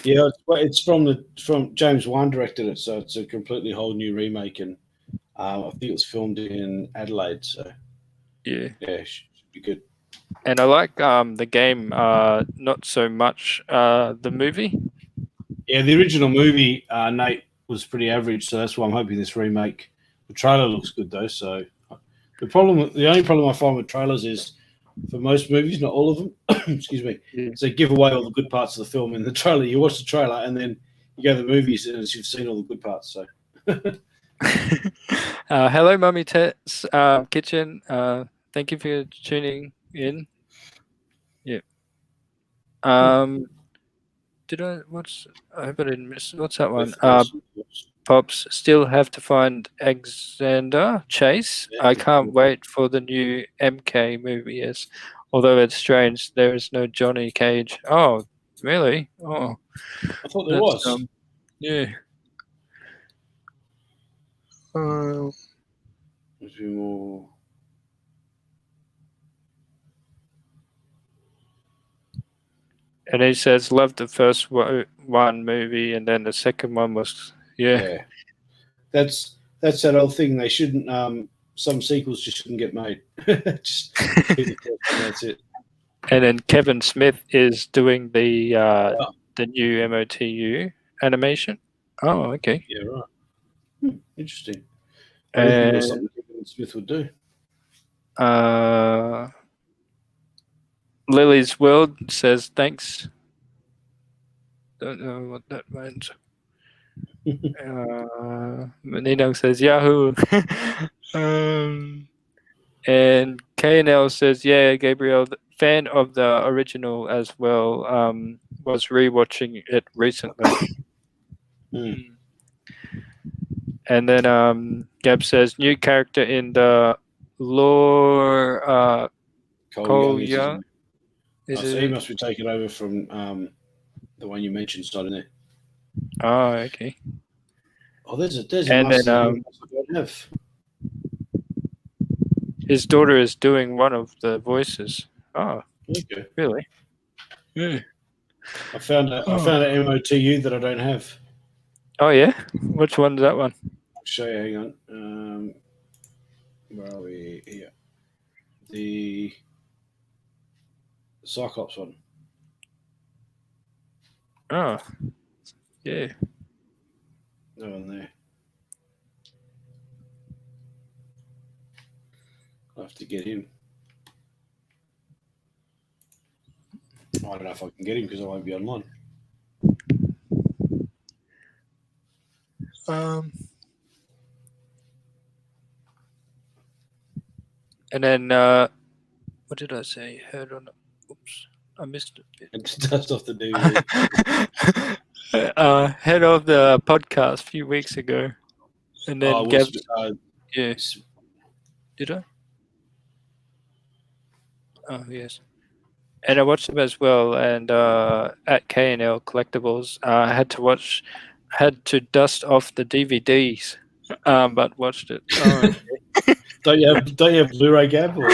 B: Yeah, it's from James Wan directed it, so it's a completely whole new remake, and I think it was filmed in Adelaide, so
A: Yeah.
B: yeah, it should be good.
A: And I like the game, not so much the movie.
B: Yeah, the original movie, Nate, was pretty average, so that's why I'm hoping this remake. The trailer looks good though, so the only problem I find with trailers is for most movies, not all of them, excuse me,
A: Yeah.
B: is they give away all the good parts of the film in the trailer. You watch the trailer and then you go to the movies and you've seen all the good parts. So
A: Hello, Mummy Tets Kitchen. Thank you for tuning in. Yeah. Did I? I hope I didn't miss. What's that one? Pops still have to find Alexander Chase. I can't wait for the new MK movie. Yes, although it's strange, there is no Johnny Cage. Oh, really? Oh,
B: I thought there
A: that's
B: was.
A: yeah.
B: There's a few more.
A: And he says, loved the first one movie, and then the second one was
B: Yeah, that's that old thing. They shouldn't. Some sequels just shouldn't get made. Just keep the first one, that's it.
A: And then Kevin Smith is doing the new MOTU animation. Oh, okay.
B: Yeah, right. Interesting. I didn't think it was something Kevin Smith would do.
A: Lily's World says thanks. Don't know what that means. Nino says Yahoo. And KNL says, yeah, Gabriel, fan of the original as well. Was rewatching it recently. And then Gab says, new character in the lore. Cole Young.
B: So he must be taken over from the one you mentioned. It's not in there.
A: Oh, okay.
B: Oh, there's a
A: and
B: master
A: then
B: I don't have.
A: his daughter is doing one of the voices. Oh,
B: Okay.
A: really? Yeah.
B: I found an MOTU that I don't have.
A: Oh yeah, which one's that one?
B: I'll show you. Hang on. Where are we? Here. The Cyclops one.
A: Oh, yeah.
B: No one there. I'll have to get him. I don't know if I can get him because I won't be online.
A: And then what did I say? Heard on. Oops, I missed a bit.
B: And dust off the DVD.
A: Head of the podcast a few weeks ago, and then Gab. Yeah. Did I? Oh yes. And I watched them as well. And at K&L Collectibles, I had to dust off the DVDs, but watched it. Oh,
B: don't you have Blu-ray, Gab, or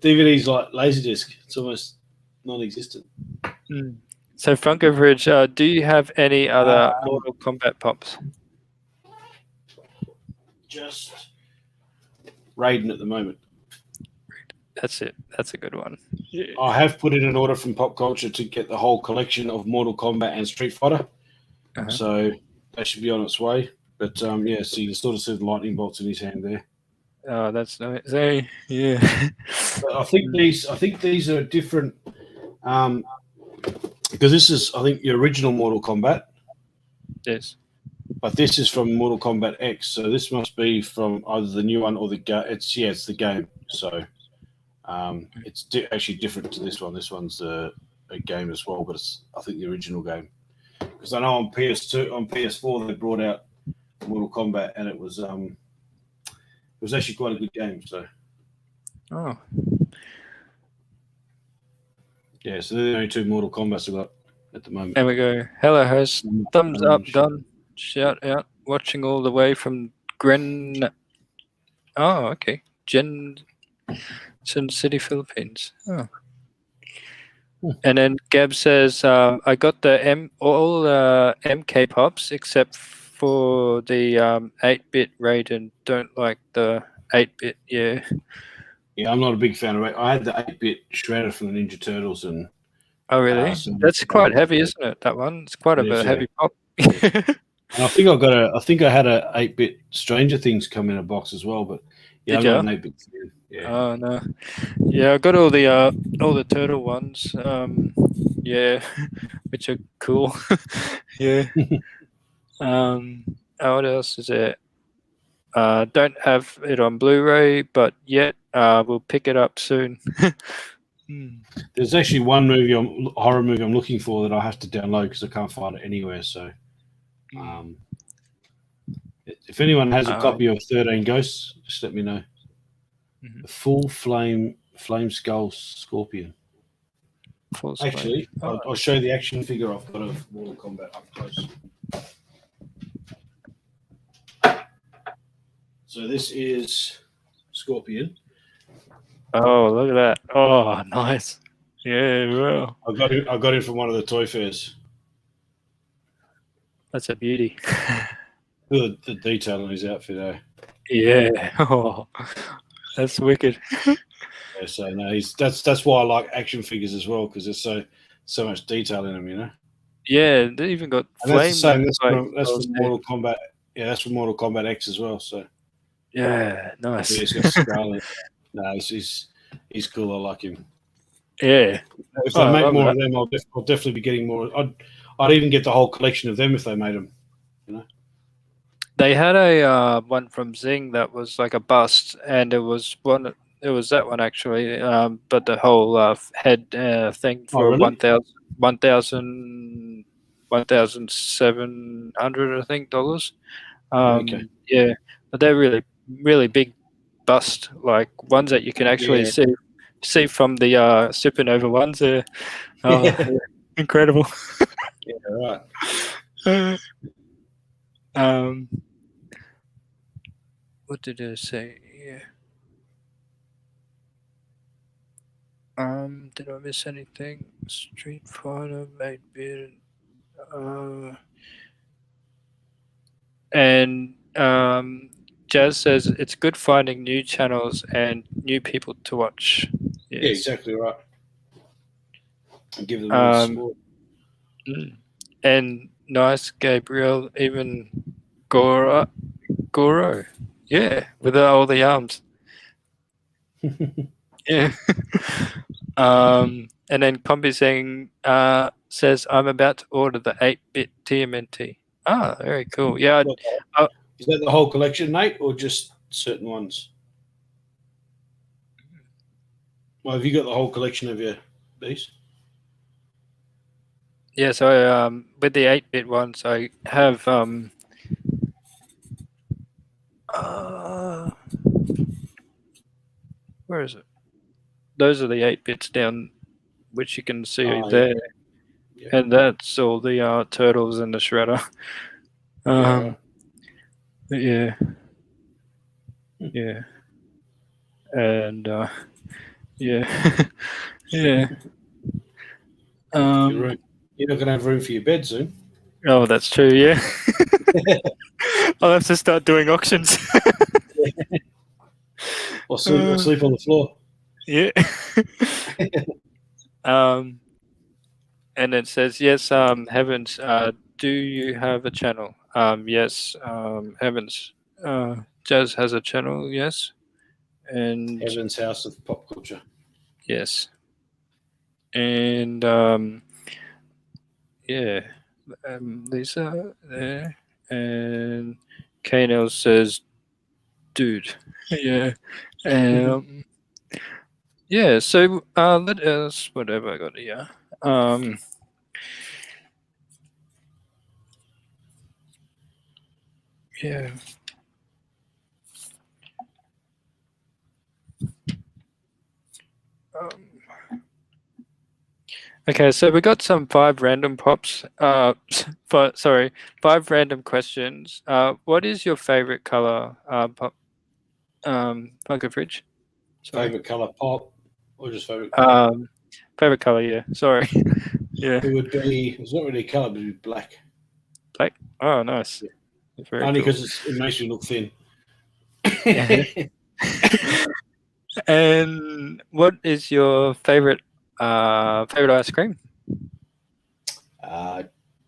B: DVD's like Laserdisc? It's almost non-existent.
A: So Funko Bridge, do you have any other Mortal Kombat pops?
B: Just Raiden at the moment.
A: That's it. That's a good one. Yeah.
B: I have put in an order from Pop Culture to get the whole collection of Mortal Kombat and Street Fighter. So that should be on its way. But yeah, so you can sort of see the lightning bolts in his hand there.
A: Oh, that's nice. Yeah.
B: But I think these are different because this is, I think, the original Mortal Kombat.
A: Yes.
B: But this is from Mortal Kombat X, so this must be from either the new one or the game. It's the game. So it's actually different to this one. This one's a game as well, but it's, I think, the original game. Because I know on PS4 they brought out Mortal Kombat, and it was actually quite a good game. So yeah, so they're the only two Mortal Kombats I've got at the moment.
A: There we go. Hello, host. Thumbs up, done. Shout out. Watching all the way from Gren. Oh, okay. Jensen City, Philippines. Oh. And then Gab says, I got all the MK pops except for the 8-bit Raiden. Don't like the 8-bit. Yeah.
B: Yeah, I'm not a big fan of it. I had the 8-bit Shredder from the Ninja Turtles, and
A: oh really? That's quite heavy, isn't it? That one. It's quite a heavy pop.
B: And I think I had a 8-bit Stranger Things come in a box as well, but yeah, I'm not an 8-bit fan. Yeah.
A: Oh no. Yeah, I got all the turtle ones. Yeah, which are cool. Yeah. What else is there? Don't have it on Blu-ray, but yet we'll pick it up soon.
B: There's actually one horror movie I'm looking for that I have to download because I can't find it anywhere. So, if anyone has a copy of 13 Ghosts, just let me know. The full flame skull scorpion. Actually, I'll show you the action figure I've got of Mortal Kombat up close. So this is Scorpion.
A: Oh, look at that! Oh, nice. Yeah, well.
B: I got it from one of the toy fairs.
A: That's a beauty.
B: The detail on his outfit, eh?
A: Yeah. Oh, that's wicked.
B: Yeah, so no, that's why I like action figures as well, because there's so much detail in them, you know.
A: Yeah, they even got
B: flames. That's from Mortal Kombat. Yeah, that's from Mortal Kombat X as well. So
A: yeah, nice.
B: Yeah, he's got Scarlet. No, he's cool. I like him.
A: Yeah.
B: If they make more of them, I'll definitely be getting more. I'd even get the whole collection of them if they made them. You know.
A: They had a one from Zing that was like a bust, and it was that one actually, but the whole head thing for
B: really?
A: 1,700 I think dollars.
B: Okay.
A: Yeah, but they're really really big bust, like ones that you can actually see from the Supernova ones. They're incredible.
B: Yeah, right.
A: What did I say? Yeah. Did I miss anything? Street Fighter, 8-bit. And Jazz says it's good finding new channels and new people to watch.
B: Yeah,
A: Yes.
B: exactly right. And give them a little support.
A: And nice Gabriel, even Goro. Yeah, with all the arms. Yeah. And then Combi says, I'm about to order the 8-bit TMNT. Ah, very cool. Yeah.
B: Is that the whole collection, Nate, or just certain ones? Well, have you got the whole collection of your bees?
A: Yeah, so with the 8-bit ones, I have uh, where is it? Those are the 8-bits down, which you can see
B: Oh,
A: there,
B: yeah.
A: and that's all the turtles and the shredder.
B: Yeah, right.
A: Yeah, yeah, and yeah, yeah.
B: Your room. You're not going to have room for your bed soon.
A: Oh, that's true. Yeah, I'll have to start doing auctions.
B: Or sleep on the floor.
A: Yeah. um, and it says, yes, Heavens, do you have a channel? Yes, Heavens, Jazz has a channel, yes. And
B: Heaven's House of Pop Culture.
A: yes. And yeah, Lisa there. And Kanel says, dude. Yeah. Um, yeah, so let us, whatever I got here. Yeah. Okay, so we got some 5 random pops. Sorry, 5 random questions. What is your favorite color, pop, Funko Fridge? Sorry.
B: Favorite color, pop, or just favorite color?
A: Favorite color, yeah. Sorry. Yeah.
B: It would be. It's not really color, but it'd be black.
A: Black. Oh, nice.
B: Yeah.
A: Very
B: Only
A: cool.
B: because it makes you look thin.
A: Yeah. And what is your favorite ice cream?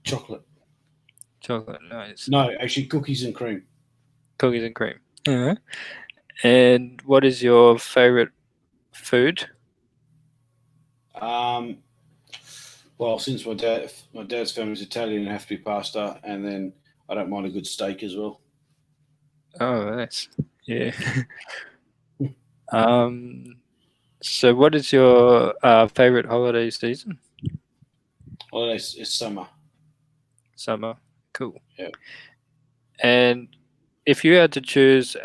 B: Chocolate.
A: Chocolate. Nice.
B: No, actually, cookies and cream.
A: Cookies and cream. Yeah. And what is your favorite food?
B: Well, since my dad's family's Italian, it have to be pasta, and then I don't mind a good steak as well.
A: Oh, nice. Yeah. Um, so what is your favorite holiday season?
B: Well, it's summer.
A: Summer. Cool.
B: Yeah.
A: And if you had to choose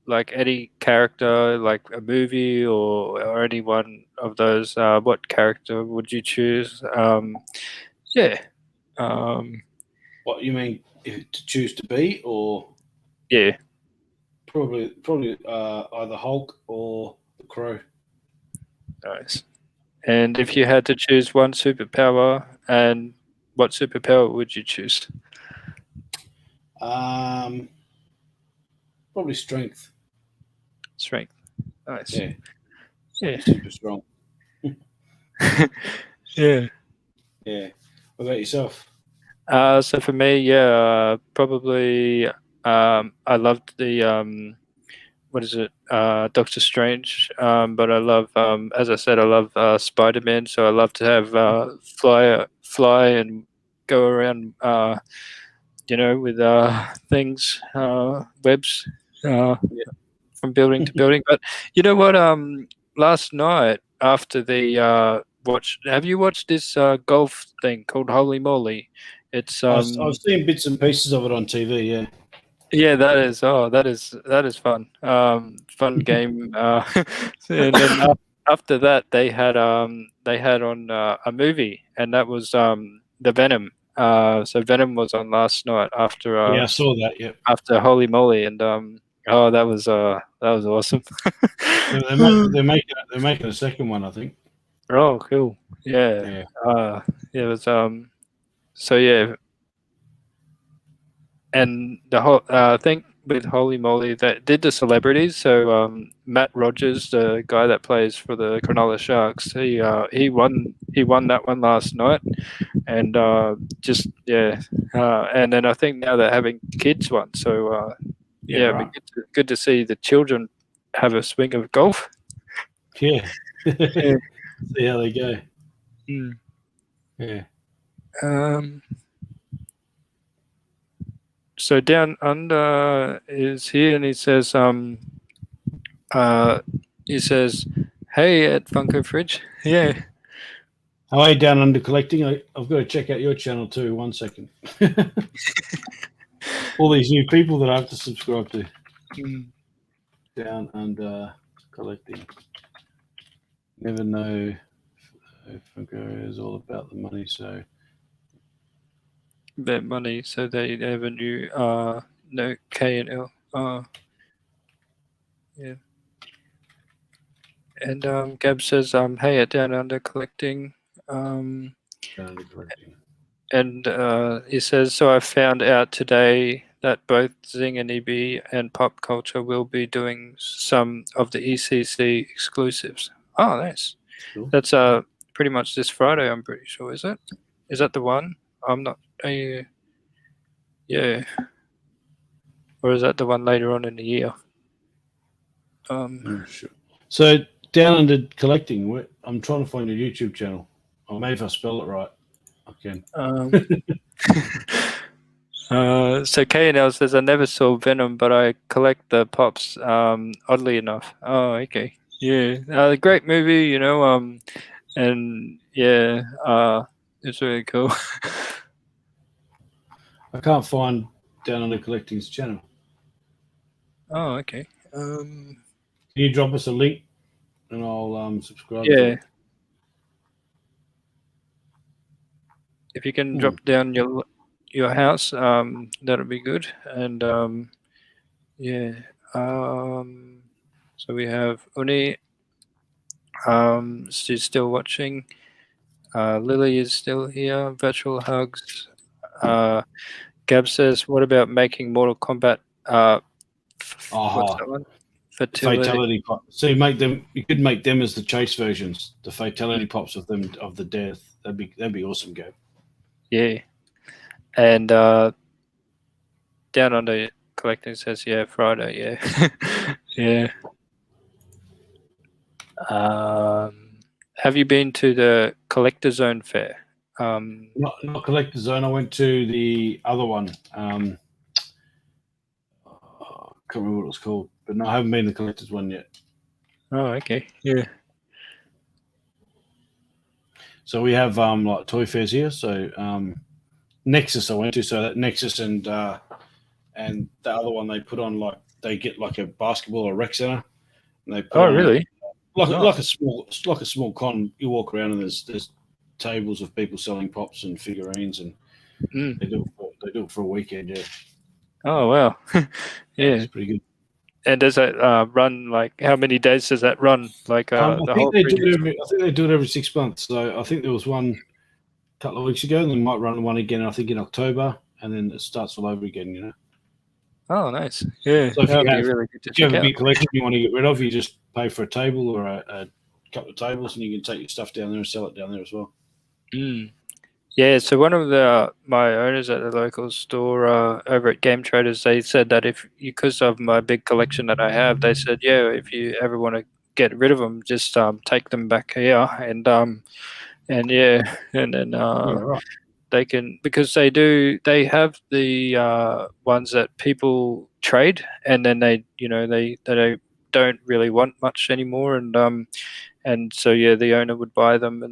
A: like any character, like a movie or any one of those, what character would you choose? Yeah. Um,
B: What you mean to choose to be, or
A: yeah.
B: probably either Hulk or the Crow.
A: Nice. And if you had to choose one superpower, and what superpower would you choose?
B: Probably strength.
A: Strength. Nice.
B: Yeah,
A: Yeah.
B: be super strong.
A: Yeah.
B: Yeah. What about yourself?
A: So for me, yeah, probably I loved the what is it? Doctor Strange. But I love as I said, I love Spider-Man, so I love to have fly and go around with things, webs,
B: Yeah.
A: from building to building. But you know what? Last night after the watch, have you watched this golf thing called Holy Moly? It's
B: I've seen bits and pieces of it on TV. Yeah.
A: yeah, that is fun. Fun game. And then after that, they had on a movie, and that was the Venom. So Venom was on last night
B: Yeah, I saw that. Yeah.
A: after Holy Moly, and oh, that was awesome.
B: They're making a second one, I think.
A: Oh, cool. Yeah.
B: Yeah.
A: Yeah, it was so yeah, and the whole I think with Holy Moly that did the celebrities. So Matt Rogers, the guy that plays for the Cronulla Sharks, he won that one last night, and just yeah, and then I think now they're having kids one. So
B: Yeah,
A: it'd be
B: right.
A: good to see the children have a swing of golf.
B: Yeah.
A: Yeah.
B: See how they go.
A: Mm.
B: Yeah.
A: Um, so down under is here, and uh, he says, "Hey, at Funko Fridge, yeah."
B: How are you down under collecting? I've got to check out your channel too. 1 second. All these new people that I have to subscribe to.
A: Mm.
B: Down under collecting. Never know if Funko is all about the money. So
A: Their money, so they have a new no K and L. Yeah. And Gab says, "Hey, at Down Under Collecting." Um,
B: down under collecting.
A: and he says, "So I found out today that both Zing and EB and Pop Culture will be doing some of the ECC exclusives." Oh, nice.
B: Cool.
A: That's pretty much this Friday. I'm pretty sure. Is it? Is that the one? I'm not. Yeah. Or is that the one later on in the year?
B: Sure. So down under collecting, I'm trying to find your YouTube channel. Or maybe if I spell it right, I can.
A: So K&L says, "I never saw Venom, but I collect the pops, oddly enough." Oh, okay. Yeah. Great movie, and yeah, it's really cool.
B: I can't find down under collecting's channel.
A: Oh, okay.
B: Can you drop us a link and I'll subscribe to
A: Yeah.
B: it?
A: If you can drop down your house, that'll be good. And yeah. So we have Uni. She's still watching. Lily is still here. Virtual hugs. Gab says, "What about making Mortal Kombat? What's that one?
B: The
A: Fertility."
B: fatality pop. So you could make them as the chase versions, the fatality pops of them of the death. That'd be awesome, Gab.
A: Yeah. And down on the collecting says, "Yeah, Friday." Yeah. Yeah. Have you been to the Collector Zone Fair?
B: Not Collector Zone. I went to the other one. I can't remember what it was called, but no, I haven't been to the Collector's one yet.
A: Oh, okay. Yeah.
B: So we have like toy fairs here. So Nexus I went to. So that Nexus and the other one they put on they get like a basketball or rec center, and they put
A: Oh,
B: on
A: really?
B: like a small con. You walk around and there's tables of people selling pops and figurines, and
A: Mm.
B: they do it for a weekend. Yeah.
A: Oh, wow. Yeah.
B: It's pretty good.
A: And does that run, like, how many days does that run? Like
B: I
A: the
B: think
A: whole
B: they do
A: 3 days?
B: I think they do it every 6 months. So I think there was one a couple of weeks ago, and they might run one again. I think in October, and then it starts all over again.
A: Oh, nice. Yeah,
B: So if
A: that'd be
B: you
A: really good to
B: have
A: check
B: a
A: out.
B: big collection you want to get rid of, you just pay for a table or a couple of tables, and you can take your stuff down there and sell it down there as well.
A: Mm. Yeah, so one of my owners at the local store over at Game Traders, they said that because of my big collection that I have, they said, yeah, if you ever want to get rid of them, just take them back here, and yeah, and then
B: Yeah, right.
A: they can, because they have the ones that people trade, and then they don't really want much anymore, and so yeah, the owner would buy them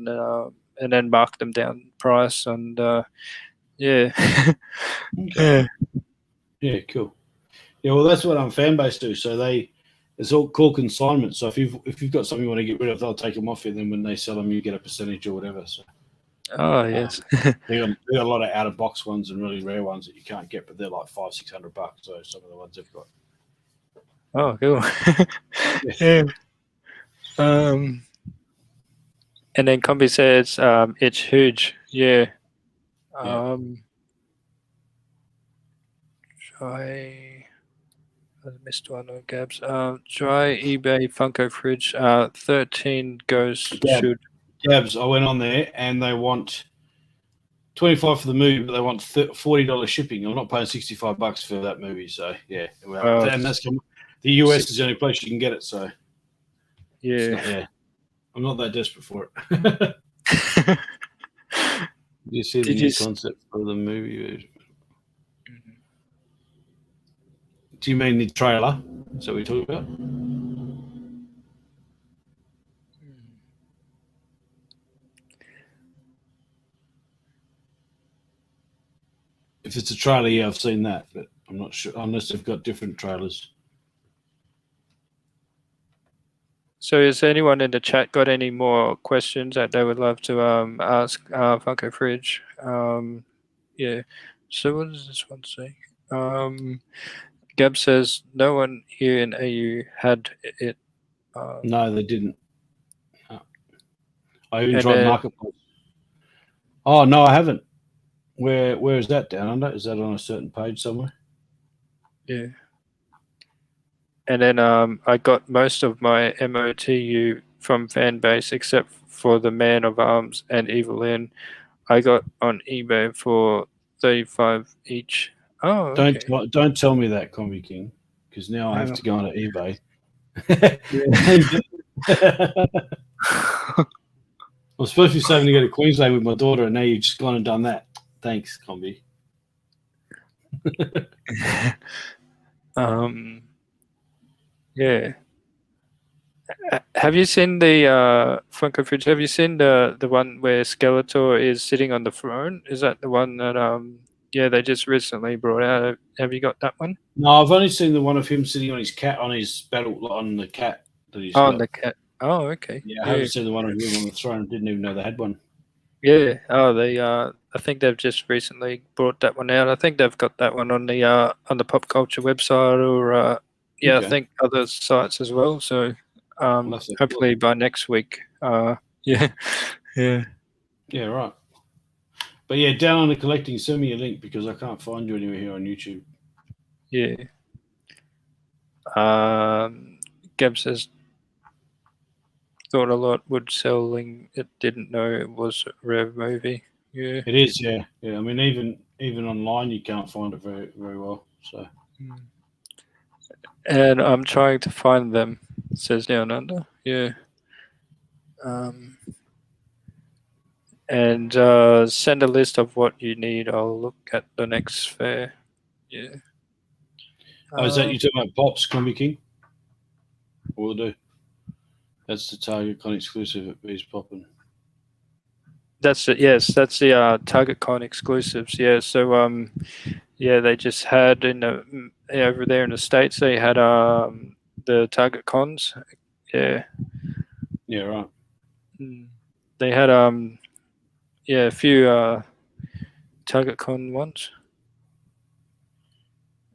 A: and then mark them down price, and yeah.
B: Okay.
A: Yeah.
B: Yeah, cool. Yeah, well, that's what Fanbase do. So it's all called consignment. So if you've got something you want to get rid of, they'll take them off you. Then when they sell them, you get a percentage or whatever. So
A: Oh, yes.
B: they got a lot of out of box ones and really rare ones that you can't get, but they're like $500-600. So some of the ones they've got.
A: Oh, cool.
B: Yes.
A: Yeah. And then Combi says, it's huge. Yeah.
B: Yeah.
A: I I missed one on Gabs. Try eBay Funko fridge. 13 ghosts
B: Gab,
A: should.
B: Gabs, I went on there and they want 25 for the movie, but they want $40 shipping. I'm not paying $65 for that movie, so yeah. Well, and that's the US is the only place you can get it, so
A: yeah.
B: I'm not that desperate for it. Do you see the new concept for the movie? Do you mean the trailer? Is that what you're talking about? If it's a trailer, yeah, I've seen that, but I'm not sure unless they've got different trailers.
A: So, has anyone in the chat got any more questions that they would love to ask Funko Fridge? Yeah. So, what does this one say? Gab says no one here in AU had it.
B: No, they didn't. No. I even tried Marketplace. Oh no, I haven't. Where is that down under? Is that on a certain page somewhere?
A: Yeah. And then I got most of my MOTU from Fanbase except for the Man of Arms and Evil Lynn. I got on eBay for 35 each. Oh, okay.
B: Don't tell me that, Combi King, because now I have to go on to eBay. I'm supposed to be saving to go to Queensland with my daughter, and now you've just gone and done that. Thanks, Combi.
A: Yeah. Have you seen the Funko Fridge? Have you seen the one where Skeletor is sitting on the throne? Is that the one that they just recently brought out? Have you got that one?
B: No, I've only seen the one of him sitting on his cat, on his battle, on the cat that he's got.
A: On the cat. Oh, okay.
B: Yeah, I haven't seen the one of him on the throne. Didn't even know they had one.
A: Yeah. Oh, I think they've just recently brought that one out. I think they've got that one on the Pop Culture website, or okay. I think other sites as well. So hopefully by next week. Yeah.
B: Yeah, right. But yeah, down on the collecting, send me a link because I can't find you anywhere here on YouTube.
A: Yeah. Gab says thought a lot would selling it, didn't know it was a Rev movie. Yeah.
B: It is, yeah. Yeah. I mean even online you can't find it very, very well. So
A: and I'm trying to find them, says Down Under. Yeah. And send a list of what you need. I'll look at the next fair. Yeah.
B: Oh, is that you talking about Pops, Combi King? Will do. That's the Target Con exclusive at Bees Poppin'.
A: That's it. Yes, that's the Target Con exclusives. Yeah. So they just had over there in the States. They had the Target Cons. Yeah.
B: Yeah. Right.
A: They had a few Target Con ones.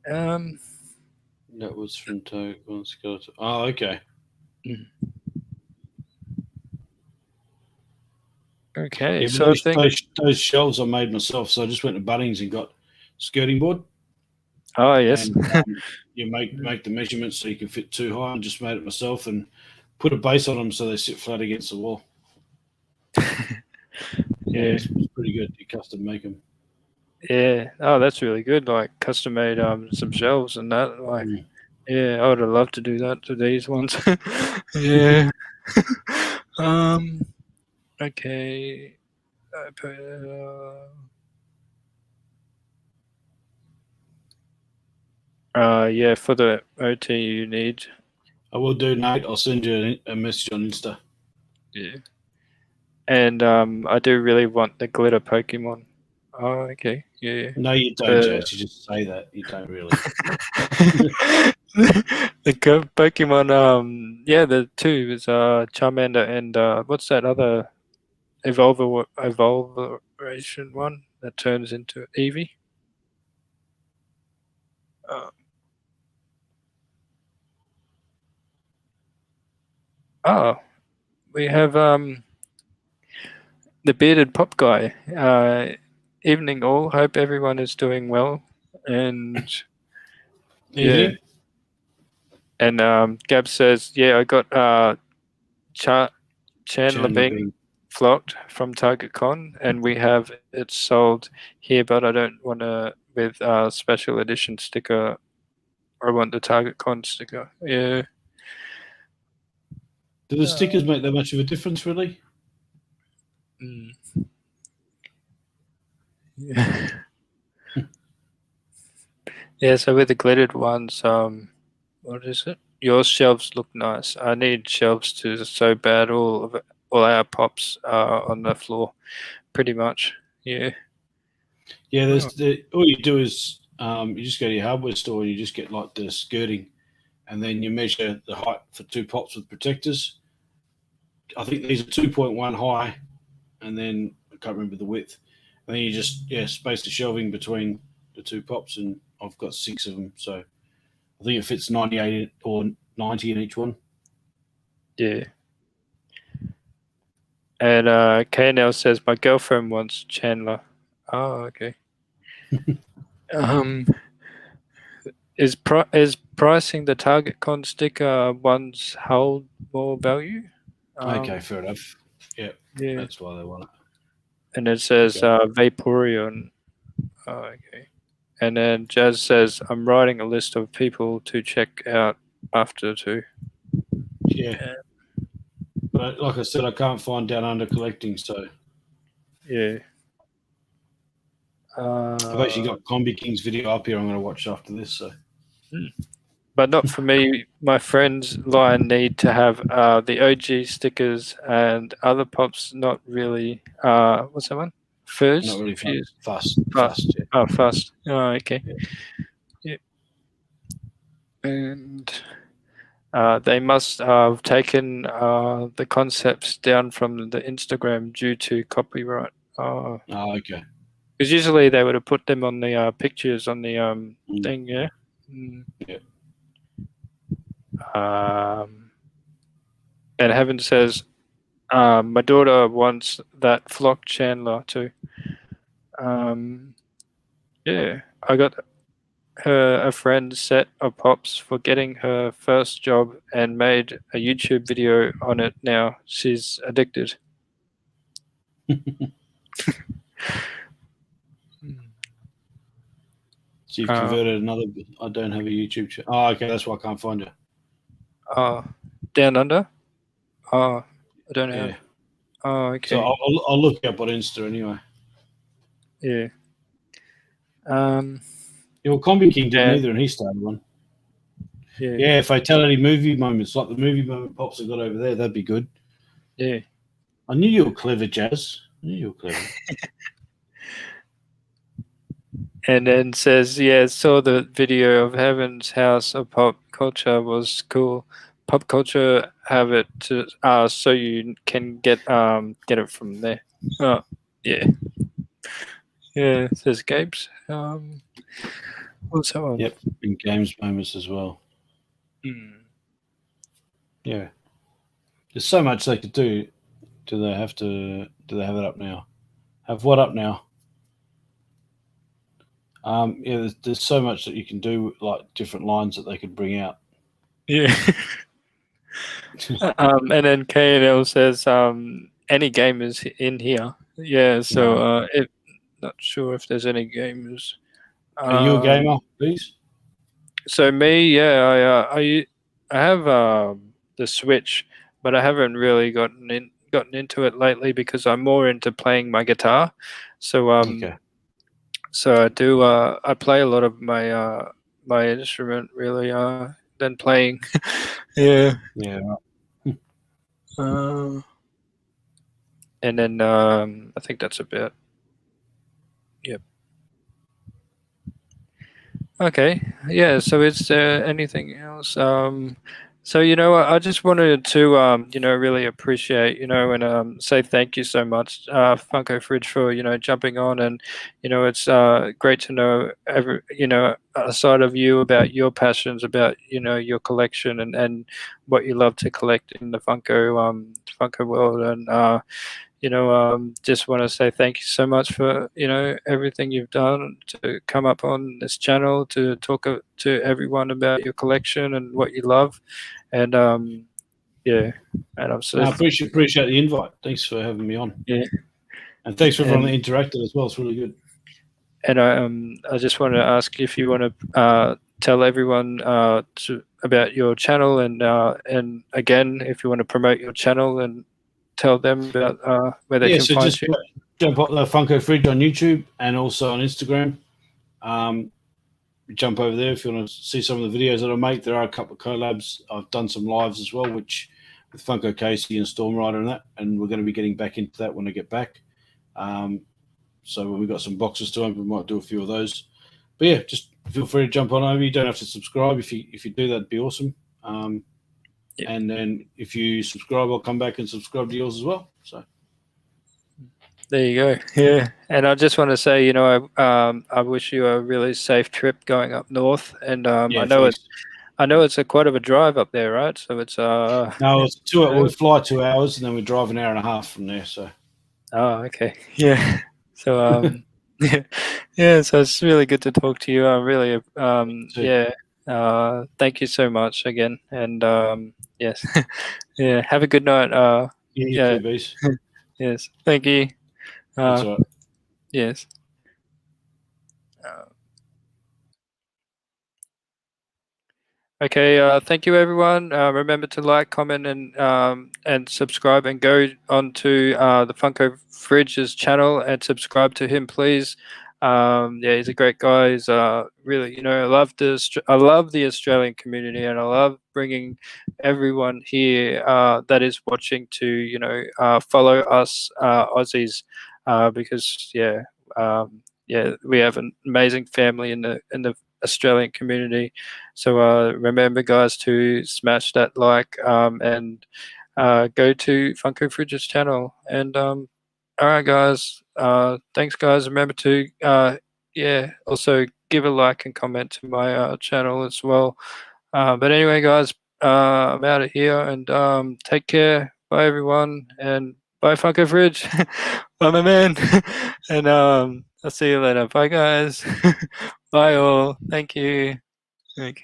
B: That was from Target Con Skeleton. Oh, okay.
A: Okay,
B: yeah,
A: so
B: those shelves I made myself. So I just went to Bunnings and got skirting board.
A: Oh yes.
B: And, you make the measurements so you can fit too high, and just made it myself and put a base on them so they sit flat against the wall.
A: Yeah,
B: it's pretty good. You custom make them.
A: Yeah. Oh, that's really good. Like custom made some shelves and that. Like, yeah, I would have loved to do that to these ones. Yeah. Okay. Yeah, for the OT you need.
B: I will do, Nate. I'll send you a message on Insta.
A: Yeah. And I do really want the glitter Pokemon. Oh, okay. Yeah.
B: No, you don't, Jess. You just say that. You don't really.
A: The Pokemon, the two is Charmander and what's that other evolution one that turns into Eevee? We have the bearded pop guy. Evening all. Hope everyone is doing well. And
B: evening.
A: And Gab says, yeah, I got Chandler
B: Chandler
A: Bing
B: Bing.
A: flocked from Target Con, and we have it sold here, but I don't want to with special edition sticker. I want the Target Con sticker. Yeah.
B: Do the stickers make that much of a difference, really?
A: Mm. Yeah. Yeah. So with the glittered ones, what is it? Your shelves look nice. I need shelves to so bad. All our pops are on the floor, pretty much. Yeah.
B: Yeah,
A: Oh,
B: all you do is you just go to your hardware store and you just get like the skirting, and then you measure the height for two pops with protectors. I think these are 2.1 high, and then I can't remember the width. And then you just space the shelving between the two pops, and I've got 6 of them, so I think it fits 98 or 90 in each one.
A: yeah. And KNL says my girlfriend wants Chandler. Oh, okay. Um, is pricing the Target Con sticker ones hold more value?
B: Okay, fair enough. Yeah,
A: Yeah.
B: that's why they want it.
A: And it says
B: Okay.
A: Vaporeon. Oh, okay. And then Jazz says I'm writing a list of people to check out after too.
B: Yeah, but like I said, I can't find Down Under collecting, so
A: Yeah.
B: I've actually got Combi King's video up here. I'm going to watch after this. So
A: But not for me. My friends line need to have the OG stickers and other pops. Not really. What's that one?
B: not
A: Furs.
B: really
A: Fuse.
B: fast.
A: Fast.
B: Yeah.
A: Oh, fast. Oh, okay.
B: Yeah.
A: Yeah. And they must have taken the concepts down from the Instagram due to copyright. Oh,
B: Oh, okay.
A: because usually they would have put them on the pictures on the
B: Mm.
A: thing. Yeah. Mm.
B: Yeah.
A: And Heaven says, my daughter wants that flock Chandler too. Yeah, I got her a friend set of pops for getting her first job and made a YouTube video on it now. She's addicted.
B: So you've converted another. I don't have a YouTube channel. Oh, okay. That's why I can't find you.
A: Down under? Oh, I don't have.
B: Yeah.
A: Oh,
B: So
A: okay.
B: I'll look up on Insta anyway.
A: Yeah.
B: Yeah, well, Combi King didn't
A: And
B: either, and he started one.
A: yeah,
B: Yeah, fatality movie moments, like the movie moment pops I got over there. That'd be good.
A: yeah.
B: I knew you were clever, Jazz. I knew you were clever.
A: And then says, yeah, saw the video of Heaven's House of Pop Culture was cool. Pop culture have it to so you can get it from there. Oh, yeah. Yeah, says Gabes. What's that one?
B: Yep, in games moments as well.
A: Mm.
B: Yeah, there's so much they could do. Do they have to? Do they have it up now? Have what up now? Yeah, there's so much that you can do, like different lines that they could bring out.
A: Yeah. And then KNL says any gamers in here. Yeah, so
B: No.
A: not sure if there's any gamers.
B: Are you a gamer, please?
A: So me, yeah, I have the Switch, but I haven't really gotten into it lately because I'm more into playing my guitar. So
B: Okay.
A: so I do I play a lot of my instrument really than playing. Yeah.
B: Yeah.
A: Uh, and then I think that's about. Yep. Okay. Yeah. So is there anything else? So I just wanted to really appreciate and say thank you so much, Funko Fridge, for jumping on, and it's great to know a side of you about your passions, about your collection, and what you love to collect in the Funko world, and just want to say thank you so much for everything you've done to come up on this channel to talk to everyone about your collection and what you love, and yeah, and I'm so
B: I appreciate the invite. Thanks for having me on.
A: yeah,
B: And thanks for everyone
A: and
B: that interacted as well. It's really good.
A: and I just want to ask if you want to tell everyone about your channel, and again, if you want to promote your channel and tell them about where they
B: Yeah,
A: can
B: so
A: find
B: just
A: you.
B: jump on the Funko Fridge on YouTube and also on Instagram. Jump over there if you want to see some of the videos that I make. There are a couple of collabs. I've done some lives as well, which with Funko Casey and Storm Rider and that, and we're going to be getting back into that when I get back. So when we've got some boxes to open, we might do a few of those. But yeah, just feel free to jump on over. You don't have to subscribe. If you do, that'd be awesome.
A: Yeah.
B: And then if you subscribe, I'll come back and subscribe to yours as well. So
A: There you go. Yeah, and I just want to say, I wish you a really safe trip going up north, and
B: yeah, thanks.
A: I know it's a quite of a drive up there, right? So it's
B: No, it's we fly 2 hours and then we drive an hour and a half from there. So
A: oh, okay, yeah. So yeah, yeah. So it's really good to talk to you. I really yeah. Thank you so much again, and yes, yeah. Have a good night.
B: yeah, you
A: Yeah,
B: too, Beast.
A: yes. Thank you.
B: That's all right.
A: Yes. Uh, Okay, thank you everyone. Remember to like, comment, and subscribe, and go onto the Funko Fridge's channel and subscribe to him, please. Yeah, he's a great guy. He's really, I love the Australian community, and I love bringing everyone here that is watching to follow us Aussies, because yeah, we have an amazing family in the Australian community. So remember, guys, to smash that like and go to Funko Fridge's channel. And all right, guys. Thanks, guys. Remember to also give a like and comment to my channel as well. But anyway, guys, I'm out of here, and take care. Bye, everyone, and bye, Funko Fridge. Bye, my man. And I'll see you later. Bye, guys. Bye, all. Thank you. Okay.